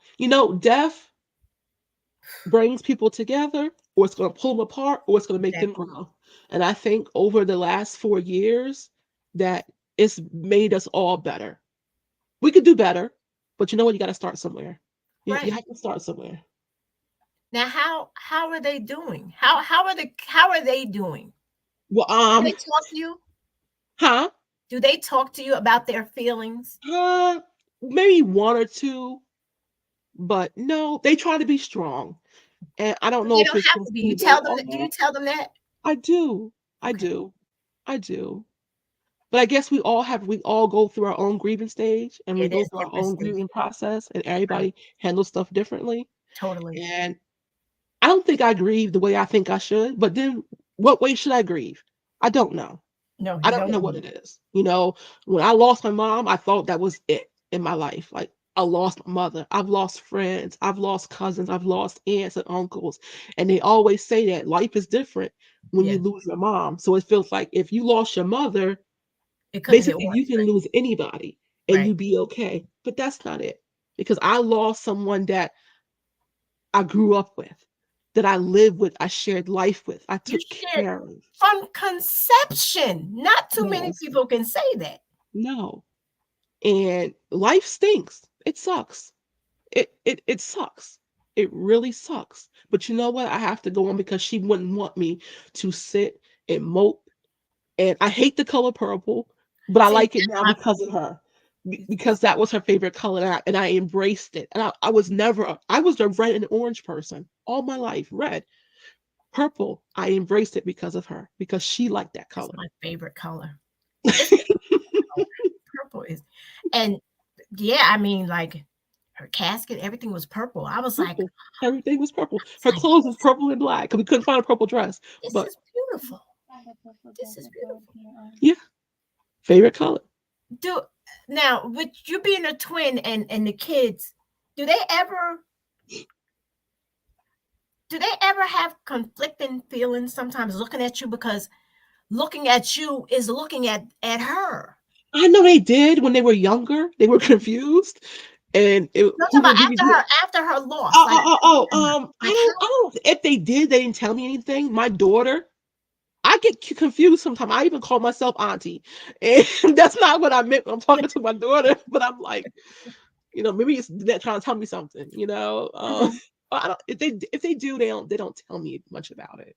Death brings people together, or it's going to pull them apart, or it's going to make them grow. And I think over the last 4 years that it's made us all better. We could do better, but you know what? You got to start somewhere. You Right. have to start somewhere. Now, how are they doing? How are they doing? Well, Do they talk to you? huh? Do they talk to you about their feelings? Maybe one or two, but no, they try to be strong. And I don't know They if don't it's have just to be. who You they tell them that. Do you are. tell them that? I do. I Okay. do. I do. But I guess we all go through our own grieving stage, and we It go is through our different own stages. grieving process, and Right. everybody handles stuff differently. Totally. And I don't think I grieve the way I think I should, but then what way should I grieve? I don't know. No, I you don't don't know know. what it is. When I lost my mom, I thought that was it in my life. Like, I lost my mother. I've lost friends. I've lost cousins. I've lost aunts and uncles. And they always say that life is different when Yeah. you lose your mom. So it feels like if you lost your mother, It couldn't get basically worse. you can lose anybody and Right. you be okay. But that's not it. Because I lost someone that I grew up with, that I lived with, I shared life with, I You took shared care of. from conception. Not too many Yes. people can say that. No. And life stinks. It sucks. It sucks. It really sucks. But you know what? I have to go on because she wouldn't want me to sit and mope. And I hate the color purple, but I See, like it that's now my because of her. Because that was her favorite color, and I embraced it. And I was never, I was a red and orange person all my life. Red, purple. I embraced it because of her, because she liked that that's color. my favorite color. It's my favorite color. Purple is, and yeah, I mean, like her casket, everything was purple. I was like, Purple. Everything was purple. it's Her like clothes was purple and black because we couldn't find a purple dress. this But is beautiful. This is beautiful. yeah, favorite color. Do now with you being a twin and the kids, do they ever have conflicting feelings sometimes looking at you, because looking at you is looking at her? I know they did when they were younger. They were confused, and No, who talking gonna about give you who? after her loss, like I like don't, how I don't. If they did, they didn't tell me anything. My daughter, I get confused sometimes. I even call myself auntie, and that's not what I meant when I'm talking to my daughter. But I'm like, maybe it's that trying to tell me something. Mhm. I don't. If they do, they don't tell me much about it.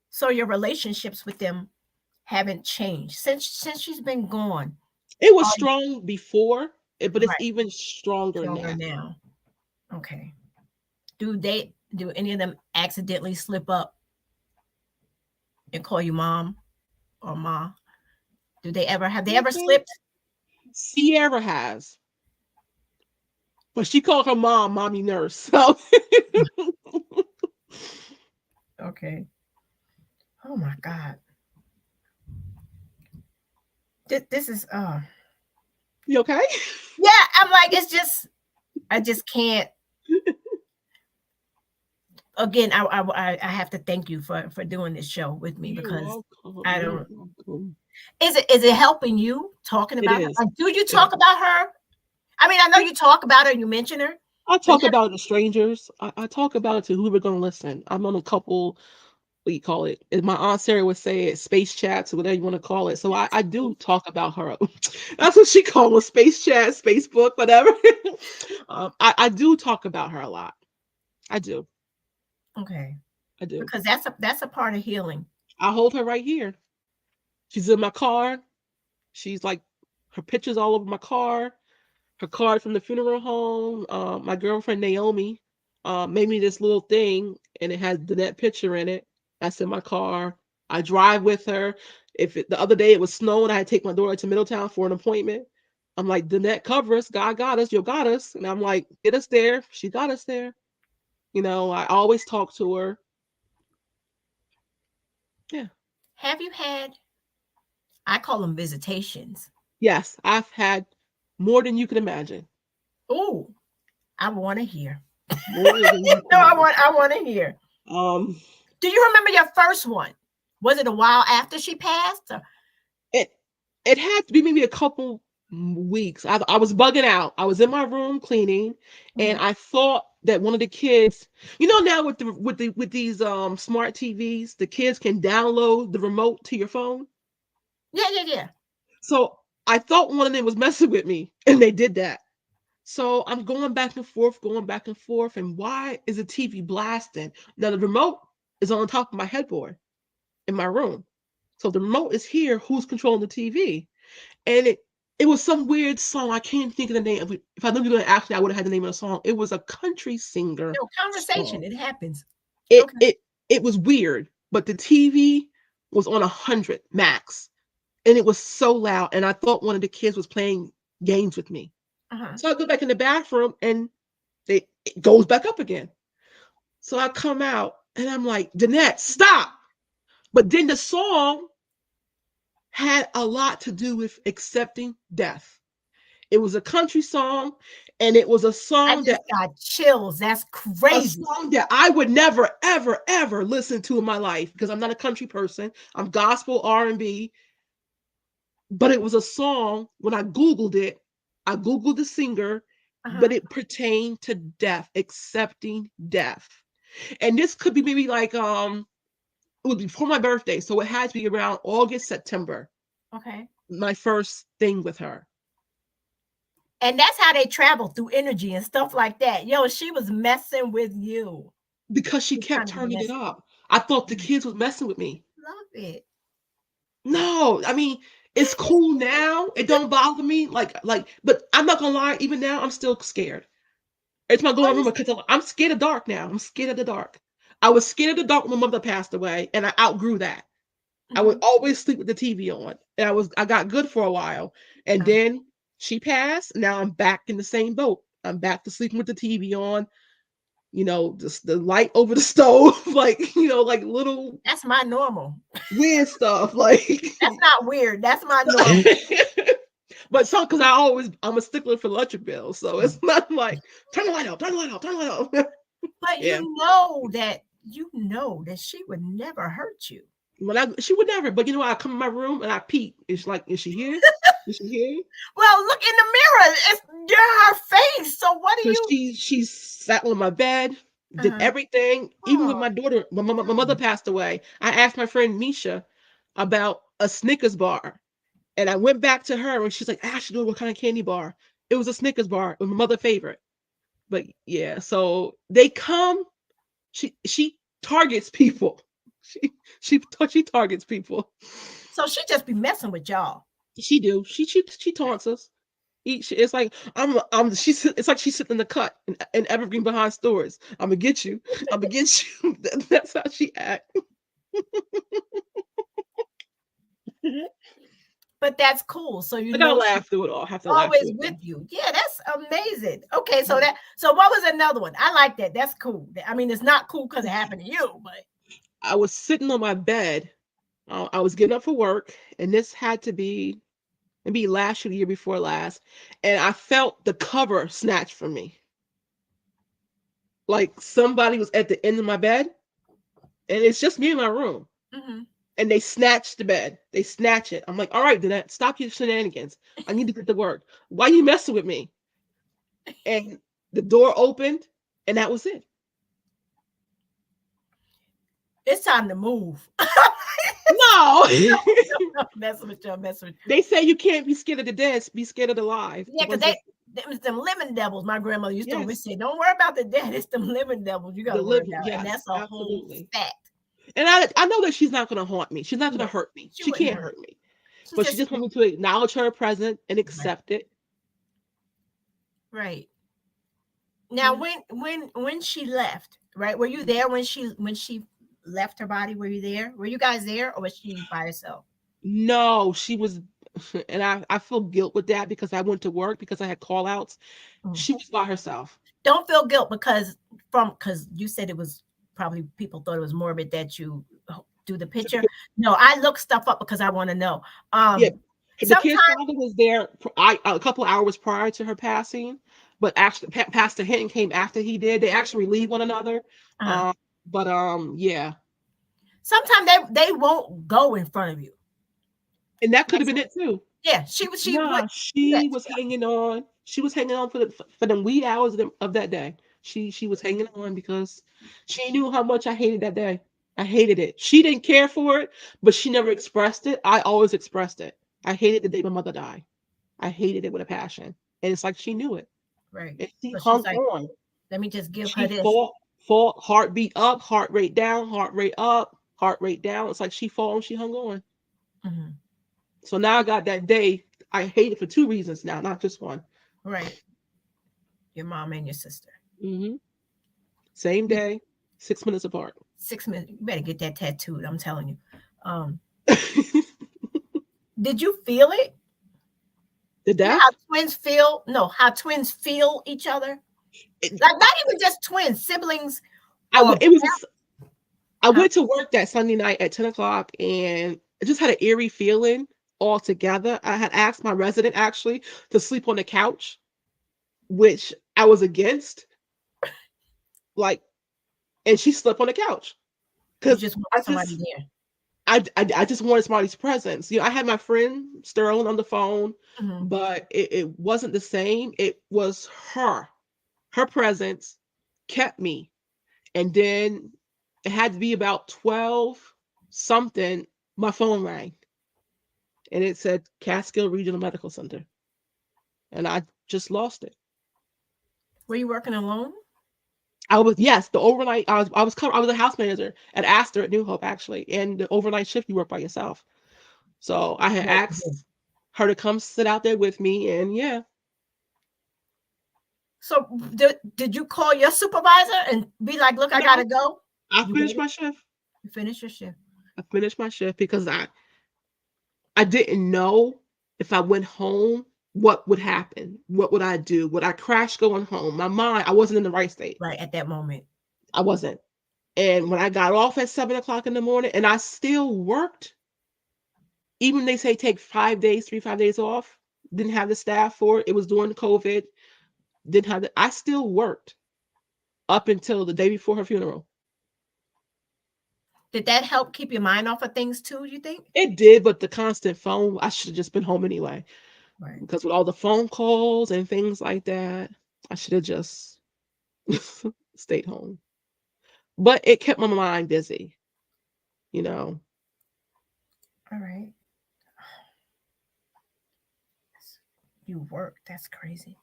So your relationships with them haven't changed since she's been gone. It was Um, strong before, but it's right, even stronger stronger now. now. Okay. Do any of them accidentally slip up and call you mom or ma? Have they ever slipped? Sierra has, but she called her mom "mommy nurse." So Okay. Oh my God. This is you okay? yeah, I'm like, I just can't. Again, I have to thank you for doing this show with me, You're because welcome. I You're don't. welcome. Is it helping you talking It about her? is. Like, do you It talk is. about her? I mean, I know you talk about her, you mention her, I but talk about it to strangers. I talk about it to whoever gonna listen. I'm on a couple, what you call it? As my aunt Sarah would say, it space chats or whatever you want to call it. So I do talk about her. That's what she called them, space chat, Facebook, whatever. I do talk about her a lot. I do. okay, I do. because that's a part of healing. I hold her right here. She's in my car. She's like, her pictures all over my car. Her card from the funeral home. My girlfriend Naomi made me this little thing, and it has Dannette picture in it. That's in my car. I drive with her. The other day it was snowing, I had to take my daughter to Middletown for an appointment. I'm like, Dannette, cover us. God got us. You got us. And I'm like, get us there. She got us there. I always talk to her. Yeah. Have you had? I call them visitations. Yes, I've had more than you can imagine. Oh, I want to hear. More than you No, can imagine. I want to hear. Um, Do you remember your first one? Was it a while after she passed? it it had to be maybe a couple. weeks. I was bugging out. I was in my room cleaning, and I thought that one of the kids, now with these smart TVs, the kids can download the remote to your phone. Yeah. So I thought one of them was messing with me, and they did that. So I'm going back and forth, and why is the TV blasting? Now the remote is on top of my headboard in my room. So the remote is here. Who's controlling the TV? And it was some weird song. I can't think of the name. If I knew you were going to ask me, I would have had the name of the song. It was a country singer. No, conversation. Song. It happens. It was weird, but the TV was on 100 max, and it was so loud. And I thought one of the kids was playing games with me. So I go back in the bathroom, and it goes back up again. So I come out, and I'm like, Dannette, stop. But then the song had a lot to do with accepting death. It was a country song, and it was a song that got chills. That's crazy. A song that I would never, ever, ever listen to in my life, because I'm not a country person. I'm gospel, R&B. But it was a song, when I Googled it, I Googled the singer, but it pertained to death, accepting death. And this could be maybe like, it was before my birthday, so it had to be around August, September. Okay. My first thing with her. And that's how they travel, through energy and stuff like that. Yo, she was messing with you. Because she kept turning it up. I thought the kids was messing with me. Love it. No, I mean, it's cool now. It don't bother me. But I'm not gonna lie, even now, I'm still scared. It's my going room because I'm scared of dark now. I'm scared of the dark. I was scared of the dark when my mother passed away, and I outgrew that. I would always sleep with the TV on, and I got good for a while, and then she passed. Now I'm back in the same boat. I'm back to sleeping with the TV on, just the light over the stove, like little. That's my normal. Weird stuff, like. That's not weird. That's my normal. But because I'm a stickler for electric bills, so it's not like turn the light off. But you know that she would never hurt you. She would never. But I come in my room and I peek. It's like, is she here? Is she here? Well, look in the mirror. You're her face. So what do you? She sat on my bed, did everything. Even with my daughter, my mother passed away. I asked my friend Misha about a Snickers bar. And I went back to her, and she's like, Ashley, what kind of candy bar? It was a Snickers bar. It was my mother's favorite. But yeah, so they come. She targets people. She targets people. So she just be messing with y'all. She do. She taunts us. It's like it's like she's sitting in the cut in Evergreen behind stores. I'm gonna get you. I'm gonna get you. That's how she act. But that's cool. So I gotta laugh through it all. Have to always laugh with you. Yeah, that's amazing. Okay, so what was another one? I like that. That's cool. I mean, it's not cool because it happened to you, but I was sitting on my bed. I was getting up for work, and this had to be maybe last year, the year before last, and I felt the cover snatched from me. Like somebody was at the end of my bed, and it's just me in my room. And they snatched the bed. They snatch it. I'm like, all right, Dannette, stop your shenanigans. I need to get to work. Why are you messing with me? And the door opened, and that was it. It's time to move. No. Messing with you. They say you can't be scared of the dead, be scared of the live. Yeah, because it was them living devils. My grandmother used to always say, don't worry about the dead. It's them living devils. You got to worry about. And that's a whole fact. And I know that she's not going to haunt me. She's not going to hurt me. She can't hurt me. But she just wants me to acknowledge her presence and accept it. Right. Now, when she left, right? Were you there when she left her body? Were you there? Were you guys there, or was she by herself? No, she was, and I feel guilt with that because I went to work because I had call outs. She was by herself. Don't feel guilt because you said it was probably people thought it was morbid that you do the picture. No, I look stuff up because I want to know. The kid's father was there a couple of hours prior to her passing, but actually Pastor Hinton came after he did. They actually relieved one another. Yeah. Sometimes they won't go in front of you. And that could have been it too. Yeah, she was. She Nah, would do that she to was you. hanging on. She was hanging on for the wee hours of that day. She was hanging on because she knew how much I hated that day. I hated it. She didn't care for it, but she never expressed it. I always expressed it. I hated the day my mother died. I hated it with a passion. And it's like she knew it. Right. And she So hung she's like, on. let me just give her She this. fought, heartbeat up, heart rate down, heart rate up, heart rate down. It's like she fought and she hung on. Mm-hmm. So now I got that day. I hate it for two reasons now, not just one. Right. Your mom and your sister. Hmm. Same day, 6 minutes apart. 6 minutes. You better get that tattooed. I'm telling you. Um, The did you feel it? You know death? how twins feel? No, how twins feel each other? It, Like not even just twins, siblings or it was. I huh? went to work that Sunday night at 10 o'clock, and I just had an eerie feeling altogether. I had asked my resident actually to sleep on the couch, which I was against. Like, and she slept on the couch You because just want I somebody just there. I just wanted somebody's presence. I had my friend Sterling on the phone, Mm-hmm. but it wasn't the same. It was her. Her presence kept me. And then it had to be about 12 something. My phone rang and it said Catskill Regional Medical Center. And I just lost it. Were you working alone? I was, yes, the overnight. I was a house manager at Astor at New Hope actually, and the overnight shift you work by yourself. So I had Right. You did. asked her to come sit out there with me, and yeah, So did you call your supervisor and be like, look, I no, gotta go? I You finished waited? my shift. You finished your shift. I finished my shift because I didn't know if I went home what would happen. What would I do? Would I crash going home? My mind, I wasn't in the right state. Right at that moment. I wasn't. And when I got off at 7 o'clock in the morning, and I still worked, even they say take 5 days, 5 days off, didn't have the staff for it. It was during COVID. Didn't have the, I still worked up until the day before her funeral. Did that help keep your mind off of things too, you think? It did, but the constant phone, I should have just been home anyway. Right. Because with all the phone calls and things like that, I should have just stayed home. But it kept my mind busy, you know. All right. You work. That's crazy.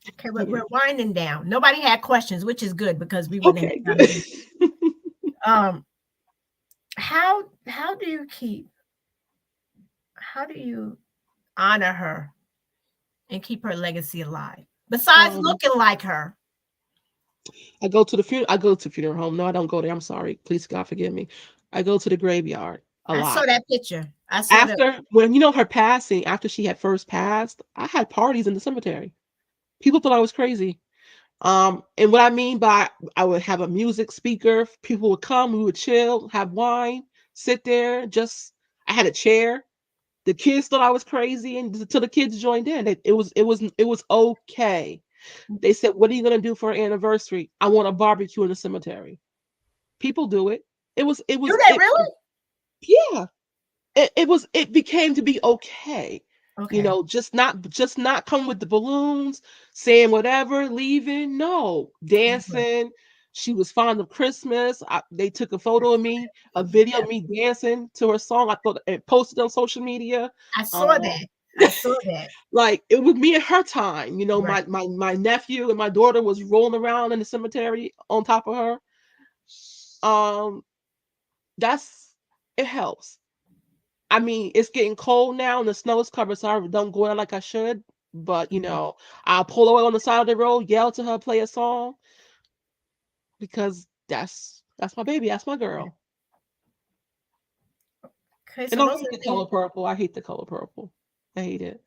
Okay, we're winding down. Nobody had questions, which is good because we wouldn't Okay, have time good. to do. How do you honor her and keep her legacy alive? Besides um, looking like her. I go to the funeral. I go to funeral home. No, I don't go there. I'm sorry. Please, God, forgive me. I go to the graveyard a I saw lot. that picture. I saw that. After when her passing, after she had first passed, I had parties in the cemetery. People thought I was crazy. And what I mean by I would have a music speaker, people would come, we would chill, have wine, sit there, just I had a chair. The kids thought I was crazy, and until the kids joined in. It was okay. They said, "What are you gonna do for our anniversary?" I want a barbecue in the cemetery. People do it. It was it Do was they it really? yeah. It became to be okay. Okay. Just not come with the balloons, saying whatever, leaving. No, Right. dancing. She was fond of Christmas. They took a photo of me, a video Yeah, of me dancing to her song. I thought it posted on social media. I saw that. Um, I saw that. like it was me and her time. Right. My nephew and my daughter was rolling around in the cemetery on top of her. Um, that's it helps. I mean, it's getting cold now and the snow is covered, so I don't go out like I should. But I'll pull away on the side of the road, yell to her, play a song because that's my baby, that's my girl. Okay, And so I those are hate the the things. color purple. I hate the color purple. I hate it.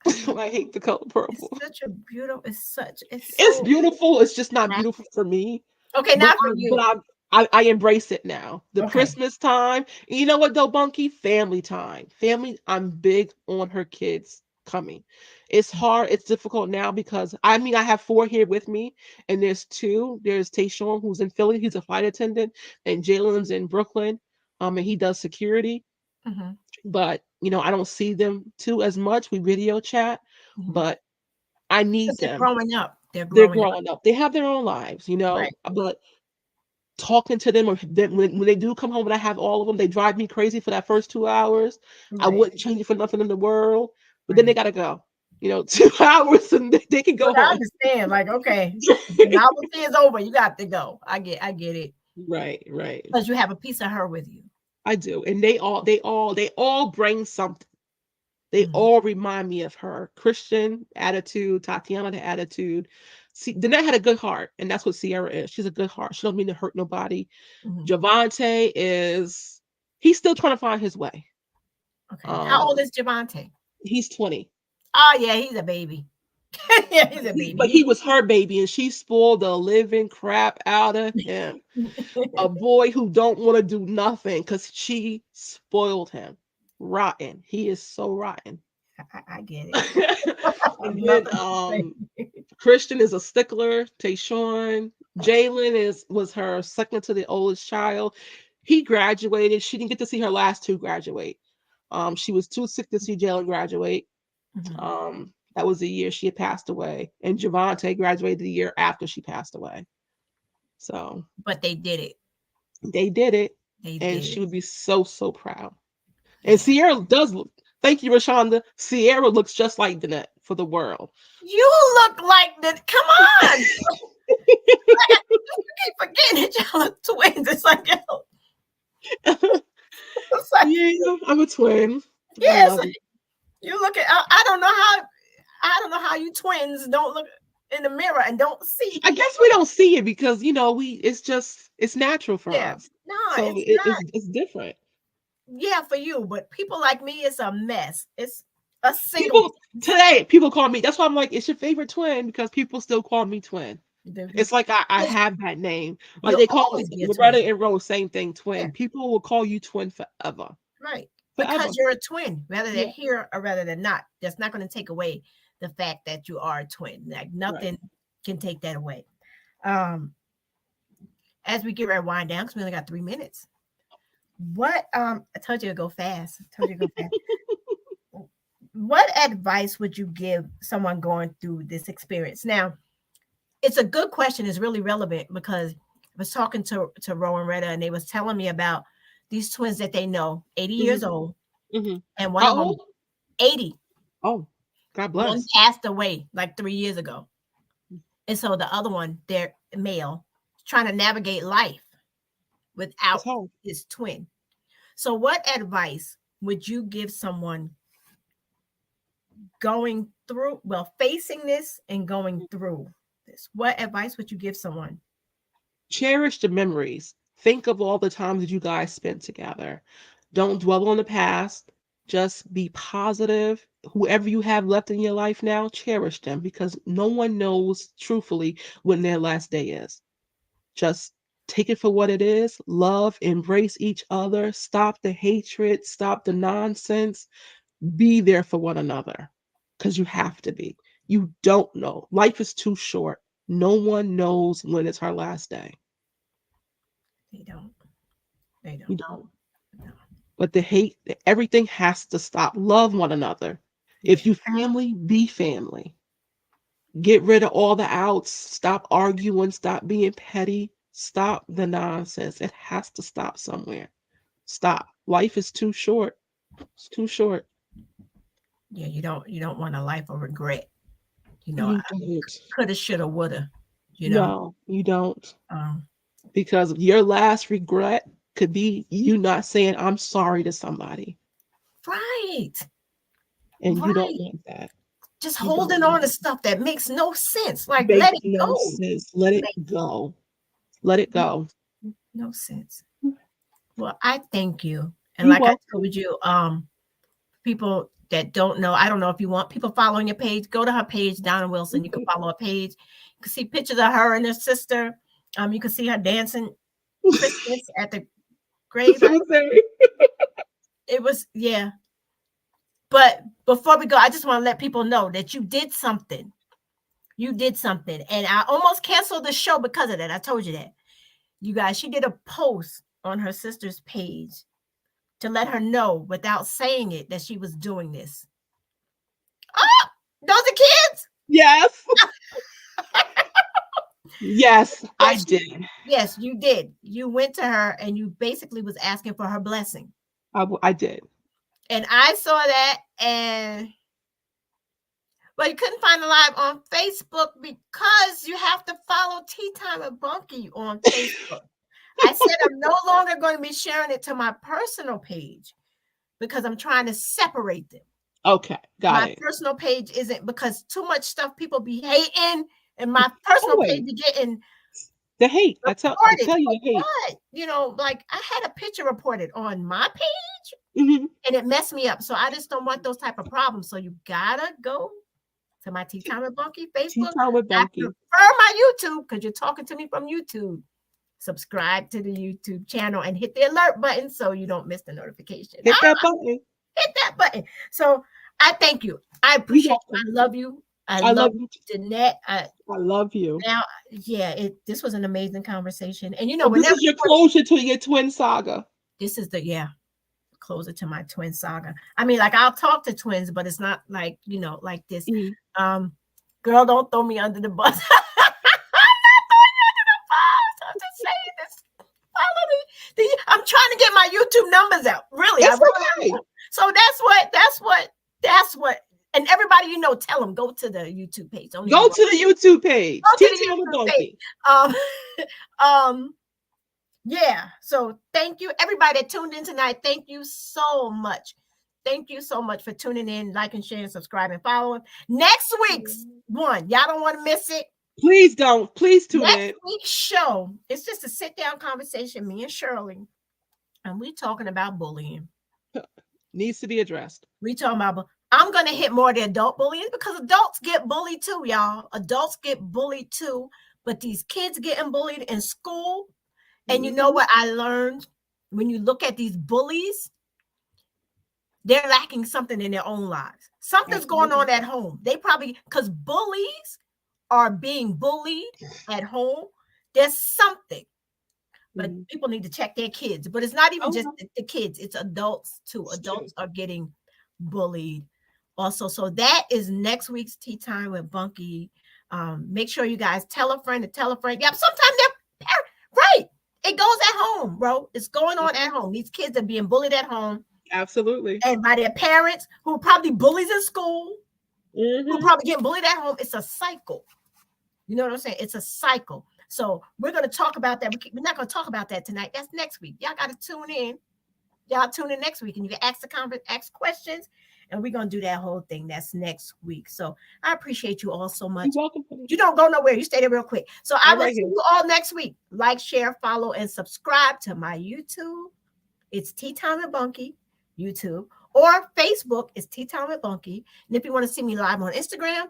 I know. I hate the color It's purple. such a beautiful. It's It's so beautiful. It's just not classic. beautiful for me. Okay, But not for you. I embrace it now. The Okay. Christmas time. And you know what though, Bunky? Family time. Family. I'm big on her kids coming. It's hard. It's difficult now because I mean I have 4 here with me, and there's 2. There's Tayshawn who's in Philly. He's a flight attendant, and Jalen's in Brooklyn. And he does security. Mm-hmm. but I don't see them too as much. We video chat, but I need They're them. growing up. They're They're growing up. growing up. They have their own lives, Right. but talking to them, or when they do come home and I have all of them, they drive me crazy for that first 2 hours. I Right. wouldn't change it for nothing in the world. But then they Right. gotta go. 2 hours and they can go But I home. understand, like, okay, the novelty is over. You got to go. I get it. Right. Because you have a piece of her with you. I do. And they all bring something. They all remind me of her. Christian attitude, Tatiana the attitude. See, Dannette had a good heart, and that's what Sierra is. She's a good heart. She don't mean to hurt nobody. Javante he's still trying to find his way. Okay. How old is Javante? He's 20. Oh yeah, he's a baby. Yeah, he's a baby. But he was her baby, and she spoiled the living crap out of him. A boy who don't want to do nothing because she spoiled him. Rotten. He is so rotten. I get it. And then Christian is a stickler. Tayshawn. Jalen was her second to the oldest child. He graduated. She didn't get to see her last two graduate. She was too sick to see Jalen graduate. That was the year she had passed away. And Javante graduated the year after she passed away. So, but they did it. They did it. And she would be so, so proud. And Sierra does look, thank you, Rashonda. Sierra looks just like Dannette for the world. You look like that. Come on. You keep forgetting that y'all are twins. It's like, yeah, I'm a twin. Yes. You look at, I don't know how you twins don't look in the mirror and don't see. I guess we don't see it because it's natural for us. No, so it's different. Yeah, for you, but people like me, it's a mess. It's a single. People call me. That's why I'm like, it's your favorite twin because people still call me twin. It's like I have that name. Like they call me Loretta and Rose, same thing, twin. Yeah. People will call you twin forever. Right. Forever. Because you're a twin, whether they're here or whether they're not. That's not going to take away the fact that you are a twin. Like nothing can take that away. As we get ready to wind down, because we only got 3 minutes. What I told you to go fast. What advice would you give someone going through this experience? Now, it's a good question. It's really relevant because I was talking to Ro and Retta, and they was telling me about these twins that they know, 80 years old, and one of them 80. Oh, God bless. One passed away like 3 years ago, and so the other one, they're male, trying to navigate life without his twin. So what advice would you give someone going through, facing this and going through this? What advice would you give someone? Cherish the memories. Think of all the times that you guys spent together. Don't dwell on the past. Just be positive. Whoever you have left in your life now, cherish them because no one knows truthfully when their last day is. Just take it for what it is. Love, embrace each other. Stop the hatred. Stop the nonsense. Be there for one another because you have to be. You don't know. Life is too short. No one knows when it's her last day. They don't. You don't. No. But the hate, everything has to stop. Love one another. If you family, be family. Get rid of all the outs. Stop arguing. Stop being petty. Stop the nonsense. It has to stop somewhere. Stop. Life is too short. It's too short. Yeah, you don't want a life of regret. Coulda, shoulda, woulda. No, you don't. Because your last regret could be you not saying I'm sorry to somebody. Right. And you don't want that. Just holding on to stuff that makes no sense. Like let it go. Sense. Let it go. Let it go. No sense. Well, I thank you. And like I told you, people that don't know, I don't know if you want people following your page, go to her page, Donna Wilson. You can follow her page. You can see pictures of her and her sister. You can see her dancing Christmas at the grave. It was, But before we go, I just want to let people know that you did something. You did something. And I almost canceled the show because of that. I told you that. You guys, she did a post on her sister's page to let her know without saying it that she was doing this. Oh, those are kids? Yes. Yes, I did. Yes, you did. You went to her and you basically was asking for her blessing. I did. And I saw that, and but you couldn't find the live on Facebook because you have to follow Tea Time with Bunky on Facebook. I said I'm no longer going to be sharing it to my personal page because I'm trying to separate them. Okay, got it. My personal page isn't, because too much stuff people be hating, and my personal page be getting the hate. I tell you the hate. What? You know, like I had a picture reported on my page, Mm-hmm. and it messed me up. So I just don't want those type of problems. So you gotta go to my Tea Time with Bunky Facebook. Tea Time with Bunky. I prefer my YouTube because you're talking to me from YouTube. Subscribe to the YouTube channel and hit the alert button so you don't miss the notification. Hit that button. Hit that button. So I thank you. I appreciate you. I love you. I love you, Dannette. I love you. Now, yeah, this was an amazing conversation. And you know, this is your closure to your twin saga. This is the closer to my twin saga. I mean, like I'll talk to twins, but it's not like, you know, like this. Mm-hmm. Girl, don't throw me under the bus. I'm not throwing you under the bus. I'm just saying this. Follow me. I'm trying to get my YouTube numbers out. Really, okay. So that's what. And everybody, you know, tell them, go to the YouTube page. Go to the YouTube page. Tea Time with Bunky. Yeah. So thank you, everybody that tuned in tonight. Thank you so much. Thank you so much for tuning in, liking, sharing, subscribing, following. Next week's one, y'all don't want to miss it. Please don't. Please tune in. Next week's show, it's just a sit-down conversation, me and Shirley, and we talking about bullying. Needs to be addressed. We talking about. I'm going to hit more of the adult bullying because adults get bullied too, y'all. Adults get bullied too, but these kids getting bullied in school. And you know what I learned? When you look at these bullies, they're lacking something in their own lives. Something's going on at home. They probably, because bullies are being bullied at home. There's something. But people need to check their kids. But it's not even just the kids. It's adults too. Adults are getting bullied also. So that is next week's Tea Time with Bunky. Make sure you guys tell a friend to tell a friend. Yep, sometimes they're right. It goes at home, bro. It's going on at home. These kids are being bullied at home. Absolutely. And by their parents, who are probably bullies in school, who are probably getting bullied at home. It's a cycle. You know what I'm saying? It's a cycle. So we're going to talk about that. We're not going to talk about that tonight. That's next week. Y'all got to tune in. Y'all tune in next week, and you can ask questions, and we're going to do that whole thing. That's next week. So I appreciate you all so much. You're welcome. You don't go nowhere. You stay there real quick. So I will see you all next week. Like, share, follow, and subscribe to my YouTube. It's Tea Time with Bunky, YouTube, or Facebook. It's Tea Time with Bunky. And if you want to see me live on Instagram,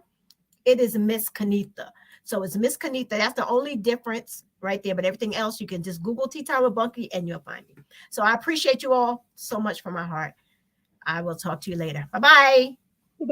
it is Miss Kanitha. So it's Miss Kanitha. That's the only difference right there. But everything else, you can just Google Tea Time with Bunky and you'll find me. So I appreciate you all so much from my heart. I will talk to you later. Bye-bye. Bye.